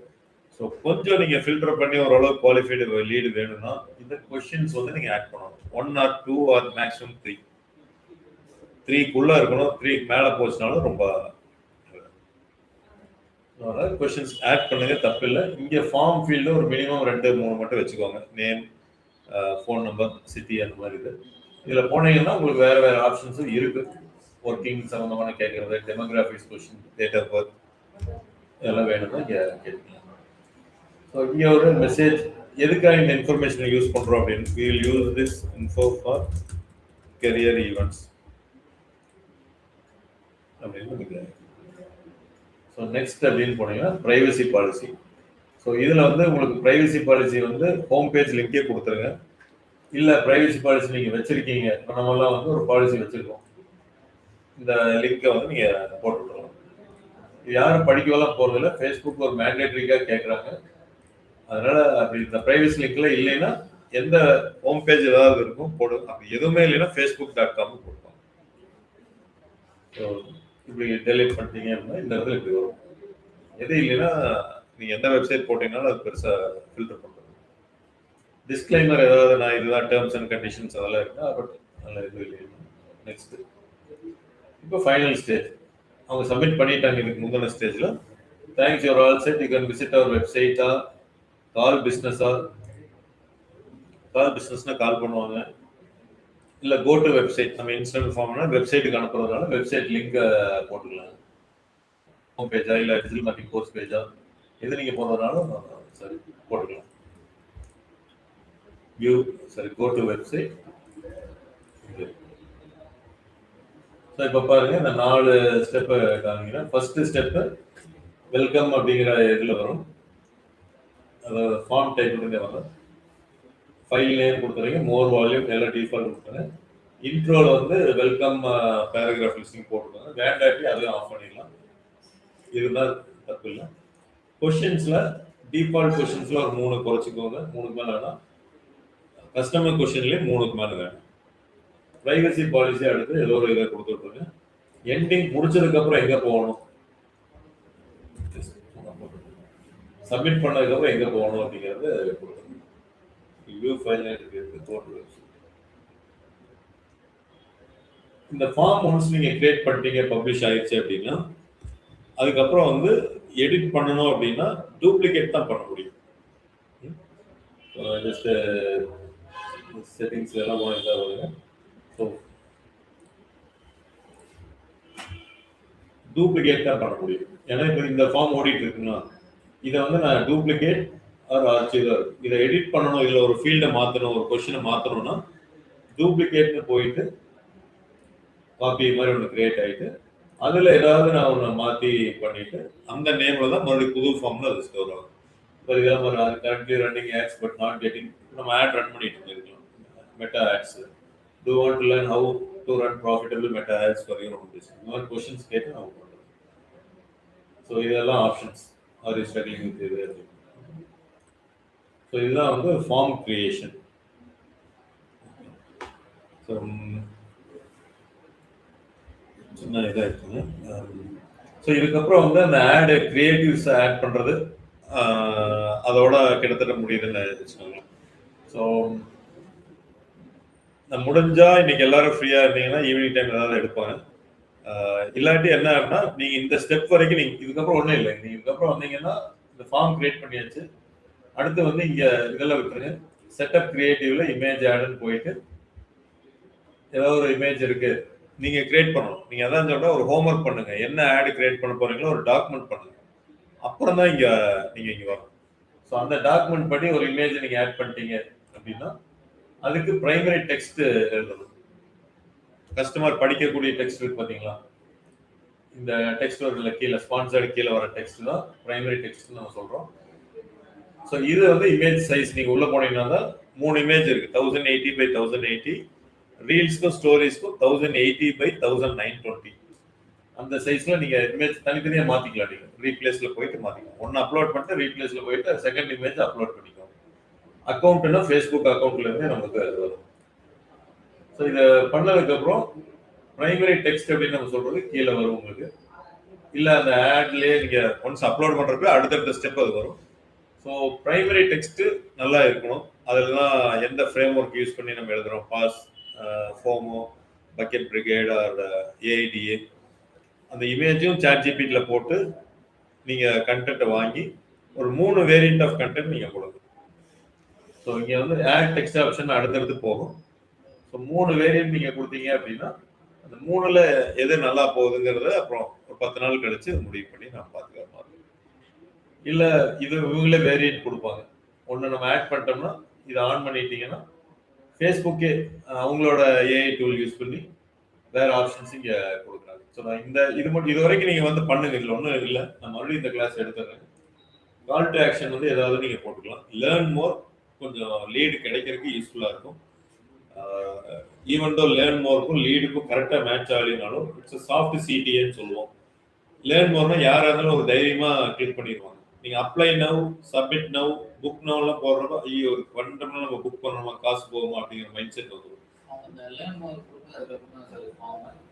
[SPEAKER 1] ஸோ கொஞ்சம் நீங்கள் ஃபில்டர் பண்ணி ஓரளவு குவாலிஃபைடு லீடு வேணும்னா இந்த கொஸ்டின்ஸ் வந்து நீங்கள் ஆட் பண்ணணும். 1 or 2 or மேக்ஸிமம் 3க்குள்ள இருக்கணும். 3க்கு மேலே போச்சுனாலும் ரொம்ப கொஸ்டின்ஸ் ஆட் பண்ணுங்க, தப்பு இல்லை. இங்கே ஃபார்ம் ஃபீல்டு ஒரு மினிமம் 2-3 மட்டும் வச்சுக்கோங்க. நேம், ஃபோன் நம்பர், சிட்டி, அந்த மாதிரி இது. இதில் போனீங்கன்னா உங்களுக்கு வேறு வேறு ஆப்ஷன்ஸும் இருக்குது. ஒர்க்கிங் சம்மந்தமான கேட்குறது, demographics question, date of birth, இதெல்லாம் வேணும்னா இங்கே கேட்கலாம். ஸோ இங்கே ஒரு மெசேஜ், எதுக்காக இந்த இன்ஃபர்மேஷனை யூஸ் பண்ணுறோம் அப்படின்னு, we will use this info for career events அப்படின்னு. ஸோ நெக்ஸ்ட் அப்படின்னு போனீங்கன்னா ப்ரைவசி பாலிசி. ஸோ இதில் வந்து உங்களுக்கு ப்ரைவசி பாலிசி வந்து ஹோம் பேஜ் லிங்கே கொடுத்துருங்க. இல்லை ப்ரைவசி பாலிசி நீங்கள் வச்சுருக்கீங்க, இப்போ நம்மலாம் வந்து ஒரு பாலிசி வச்சுருக்கோம், இந்த லிங்கை வந்து நீங்கள் போட்டுவிடலாம். இது யாரும் படிக்கவெல்லாம் போகிறதில்ல, ஃபேஸ்புக் ஒரு மேண்டேட்ரிக்காக கேட்குறாங்க. அதனால் அப்படி இந்த ப்ரைவசி லிங்க்ல இல்லைன்னா எந்த ஹோம் பேஜ் ஏதாவது இருக்கும் போடும், அப்படி எதுவுமே இல்லைன்னா facebook.com போடுவாங்க. ஸோ இப்படி டெலிட் பண்ணிட்டீங்க அப்படின்னா இந்த இடத்துல இப்படி வரும். எது இல்லைன்னா நீங்கள் எந்த வெப்சைட் போட்டீங்கன்னாலும் அது பெருசாக ஃபில்டர் பண்ணுறது. டிஸ்க்ளைமர் ஏதாவது நான் இதுதான் டேர்ம்ஸ் அண்ட் கண்டிஷன்ஸ் அதெல்லாம் இருக்கா, பட் நல்ல இது இல்லை. நெக்ஸ்ட் இப்போ ஃபைனல் ஸ்டேஜ், அவங்க சப்மிட் பண்ணிட்டாங்க. இதுக்கு முந்தின ஸ்டேஜில் thanks your all set, you can visit our வெப்சைட்டா, கால் பிஸ்னஸா, கால் பிஸ்னஸ்னா கால் பண்ணுவாங்க, இல்லை கோ டு வெப்சைட், நம்ம இன்ஸ்டன்ட் ஃபார்ம்னா வெப்சைட்டுக்கு அனுப்புறதுனால வெப்சைட் லிங்கை போட்டுக்கலாம். ஹோம் பேஜா இல்லை டிஜிட்டல் மார்க்கெட்டிங் கோர்ஸ் பேஜா, எது நீங்கள் போடுறதுனாலும் சரி போட்டுக்கலாம். வியூ சரி, கோ டு வெப்சைட். ஸோ இப்போ பாருங்க, இந்த 4 ஸ்டெப்பை காமிக்கிறேன். ஃபர்ஸ்ட் ஸ்டெப்பு வெல்கம் அப்படிங்கிற இதில் வரும். அதாவது ஃபார்ம் டைப் இருந்தே வரும். ஃபைல் நேம் கொடுத்துருங்க, மோர் வால்யூம் எல்லாம் டிஃபால்ட் கொடுத்துருங்க. இன்ட்ரோல வந்து வெல்கம் பேராகிராஃப் லிஸ்டிங் போட்டுருக்காங்க, வேண்டாட்டி அதையும் ஆஃப் பண்ணிடலாம். இதுதான் தப்பு இல்லை. கொஸ்டின்ஸ்ல டிஃபால்ட் கொஸ்டின்ஸ்ல ஒரு 3 குறைச்சிக்கோங்க, 3க்கு மேல வேணாம். கஸ்டமர் கொஸ்டின்லேயே 3க்கு மேல வேணும். பிரைவசி பாலிசி அடுத்து ஏதோ ஒரு இதை கொடுத்துட்ருங்க. எண்டிங் முடிச்சதுக்கு அப்புறம் எங்க போகணும், சப்மிட் பண்ணதுக்கு அப்புறம் எங்க போகணும் அப்படிங்கிறது கொடுத்துருங்க. வியூ ஃபைல் இருக்கு போட்டு. இந்த ஃபார்ம் ஒன்ஸ் நீங்க கிரியேட் பண்ணிட்டீங்க, பப்ளிஷ் ஆயிடுச்சு அப்படின்னா அதுக்கப்புறம் வந்து எடிட் பண்ணணும் அப்படின்னா டூப்ளிகேட் தான் பண்ண முடியும். ஜஸ்ட் செட்டிங்ஸ் எல்லாம் வருங்க. ஸோ டூப்ளிகேட் தான் பண்ண முடியும். ஏன்னா இப்போ இந்த ஃபார்ம் ஓடிட்டு இருக்குன்னா இதை வந்து நான் டூப்ளிகேட் ஆர்ச்சிவர் இதை எடிட் பண்ணணும், இல்லை ஒரு ஃபீல்டை மாற்றணும், ஒரு கொஸ்டினை மாற்றணும்னா டூப்ளிகேட்னு போயிட்டு காப்பி மாதிரி ஒன்று கிரியேட் ஆகிட்டு அதில் ஏதாவது நான் ஒன்று மாற்றி பண்ணிட்டு அந்த நேமில் தான் மறுபடியும் புது ஃபார்மில் அது ஸ்டோர் ஆகும். இப்போ இதெல்லாம் ஒரு currently running ads but not getting, நம்ம ஆட் ரன் பண்ணிட்டு இருக்கலாம். Meta ads, to want to learn how to run profitable Meta ads for your own business, இந்த மாதிரி கொஸ்டின்ஸ் கேட்டு நம்ம பண்ணுறோம். ஸோ இதெல்லாம் ஆப்ஷன்ஸ் ஆர் ஸ்ட்ரகிளிங் வித் இது. ஸோ இதுதான் வந்து ஃபார்ம் கிரியேஷன். ஸோ சின்ன இதாக இருக்குங்க. ஸோ இதுக்கப்புறம் வந்து அந்த ஆடு கிரியேட்டிவ்ஸ் ஆட் பண்ணுறது அதோட கிட்டத்தட்ட முடியுதுன்னு வச்சுக்கோங்க. ஸோ நான் முடிஞ்சா இன்னைக்கு எல்லாரும் ஃப்ரீயாக இருந்தீங்கன்னா ஈவினிங் டைம் ஏதாவது எடுப்பாங்க. இல்லாட்டி என்ன ஆகுனா நீங்கள் இந்த ஸ்டெப் வரைக்கும் நீங்கள் இதுக்கப்புறம் ஒன்றும் இல்லை, நீங்கள் இதுக்கப்புறம் வந்தீங்கன்னா இந்த ஃபார்ம் கிரியேட் பண்ணியாச்சு. அடுத்து வந்து இங்கே இதெல்லாம் விட்டுருங்க. செட்டப் கிரியேட்டிவ்ல இமேஜ் ஆடுன்னு போயிட்டு ஏதாவது ஒரு இமேஜ் இருக்கு நீங்க கிரியேட் பண்ணணும். நீங்க அதான் சொல்றா ஒரு ஹோம்ஒர்க் பண்ணுங்க, என்ன ஆட் கிரியேட் பண்ண போறீங்களோ ஒரு டாக்குமெண்ட் பண்ணுங்க, அப்புறம் தான் இங்க நீங்க இங்க வரணும். ஸோ அந்த டாக்குமெண்ட் படி ஒரு இமேஜ் நீங்க ஆட் பண்ணிட்டீங்க அப்படின்னா அதுக்கு பிரைமரி டெக்ஸ்ட் எழுதணும். கஸ்டமர் படிக்கக்கூடிய டெக்ஸ்ட் இருக்கு பாத்தீங்களா, இந்த டெக்ஸ்ட் வரல கீழே ஸ்பான்சர்டு கீழே வர டெக்ஸ்ட் தான் பிரைமரி டெக்ஸ்ட் நம்ம சொல்றோம். ஸோ இது வந்து இமேஜ் சைஸ் நீங்க உள்ள போனீங்கன்னா தான் 3 இமேஜ் இருக்கு, 1080 by 1080, ரீல்ஸ்க்கும் ஸ்டோரிஸ்க்கும் 1080 by 1920. அந்த சைஸ்ல நீங்க இமேஜ் தனித்தனியா மாத்திக்கலாம். நீங்க ரீப்ளேஸ்ல போயிட்டு மாத்திக்கலாம். ஒன்னு அப்லோட் பண்ணிட்டு ரீப்ளேஸ்ல போயிட்டு செகண்ட் இமேஜ் அப்லோட் பண்ணிக்கலாம். அக்கௌண்ட்னா ஃபேஸ்புக் அக்கௌண்ட்ல இருந்து நமக்கு அது வரும். ஸோ இதை பண்ணதுக்கு அப்புறம் பிரைமரி டெக்ஸ்ட் அப்படின்னு நம்ம சொல்றது கீழே வரும் உங்களுக்கு. இல்ல அந்த ஆட்லயே நீங்க ஒன்ஸ் அப்லோட் பண்றப்ப அடுத்தடுத்த ஸ்டெப் அது வரும். ஸோ பிரைமரி டெக்ஸ்ட் நல்லா இருக்கணும். அதில் தான் எந்த ஃப்ரேம் ஒர்க் யூஸ் பண்ணி நம்ம எழுதுறோம், PAS, FOMO, bucket brigade or AIDA, அந்த இமேஜும் சாட் ஜிபிடியில் போட்டு நீங்கள் கண்டென்ட்டை வாங்கி ஒரு 3 வேரியன்ட் ஆஃப் கண்டென்ட் நீங்கள் கொடுங்க. ஸோ இங்கே வந்து ஆட் டெக்ஸ்ட் ஆப்ஷன் அடுத்தடுத்து போகும். ஸோ 3 வேரியன்ட் நீங்கள் கொடுத்தீங்க அப்படின்னா அந்த 3ல் எது நல்லா போகுதுங்கிறத அப்புறம் ஒரு 10 நாள் கழிச்சு முடிவு பண்ணி நான் பார்த்துக்கிற மாதிரி. இல்லை இது இவங்களே வேரியன்ட் கொடுப்பாங்க. ஒன்று நம்ம ஆட் பண்ணிட்டோம்னா இதை ஆன் பண்ணிட்டீங்கன்னா ஃபேஸ்புக்கே அவங்களோட ஏஐ டூல் யூஸ் பண்ணி வேற ஆப்ஷன்ஸ் இங்கே கொடுக்குறாங்க. ஸோ நான் இந்த இது மட்டும் இது வரைக்கும் நீங்கள் வந்து பண்ணுங்க, இதில் ஒன்றும் இல்லை. நான் மறுபடியும் இந்த கிளாஸ் எடுத்துறேன். கால் டு ஆக்ஷன் வந்து ஏதாவது நீங்கள் போட்டுக்கலாம். லேர்ன் மோர் கொஞ்சம் லீடு கிடைக்கிறதுக்கு யூஸ்ஃபுல்லாக இருக்கும். ஈவன் தோ லேர்ன் மோருக்கும் லீடுக்கும் கரெக்டாக மேட்ச் ஆகலினாலும் இட்ஸ் சாஃப்ட் சிடிஏன்னு சொல்லுவோம். லேர்ன் மோர்னா யாராக இருந்தாலும் ஒரு தைரியமாக கிளிக் பண்ணிடுவாங்க. நீங்கள் apply now, submit now, book நவ்லாம் போடுறப்போ ஐயோ ஒரு பண்ணிட்டோம்னா நம்ம புக் பண்ணணுமா, காசு போகுமா அப்படிங்கிற மைண்ட் செட் வந்துடும்.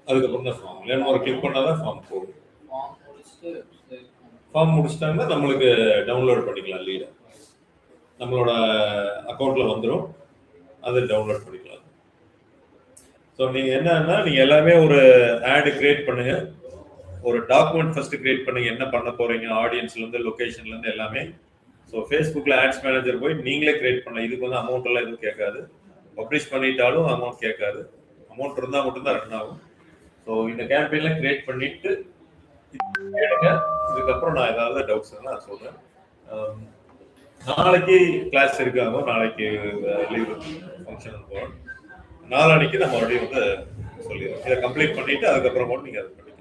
[SPEAKER 1] அதுக்கப்புறம் தான் ஃபார்ம் லேர்ன் மோர் கிளிக் பண்ணால் தான் ஃபார்ம் போகும். ஃபார்ம் முடிச்சிட்டாங்கன்னா நம்மளுக்கு டவுன்லோட் பண்ணிக்கலாம். லீடை நம்மளோட அக்கௌண்ட்டில் வந்துடும், அதை டவுன்லோட் பண்ணிக்கலாம். ஸோ நீங்கள் என்னன்னா நீங்கள் எல்லாமே ஒரு ஆடு கிரியேட் பண்ணுங்க, ஒரு டாக்குமெண்ட் ஃபர்ஸ்ட் கிரியேட் பண்ணுங்க, என்ன பண்ண போறீங்க, ஆடியன்ஸ்லேருந்து லொக்கேஷன்லேருந்து எல்லாமே. ஸோ ஃபேஸ்புக்கில் ஆட்ஸ் மேனேஜர் போய் நீங்களே கிரியேட் பண்ணலாம். இதுக்கு வந்து அமௌண்ட் எல்லாம் எதுவும் கேட்காது, பப்ளிஷ் பண்ணிட்டாலும் அமௌண்ட் கேட்காது. அமௌண்ட் இருந்தால் மட்டும்தான் ரன் ஆகும். ஸோ இந்த கேம்பெயின்லாம் கிரியேட் பண்ணிட்டு கேளுங்க. இதுக்கப்புறம் நான் ஏதாவது டவுட்ஸ் நான் சொல்றேன். நாளைக்கு கிளாஸ் இருக்காங்க, நாளைக்கு லீவ் ஃபங்க்ஷன் போகிறோம். நாளானைக்கு நான் மறுபடியும் வந்து சொல்லிடுறேன். இதை கம்ப்ளீட் பண்ணிட்டு அதுக்கப்புறம் கூட நீங்கள் அதை பண்ணி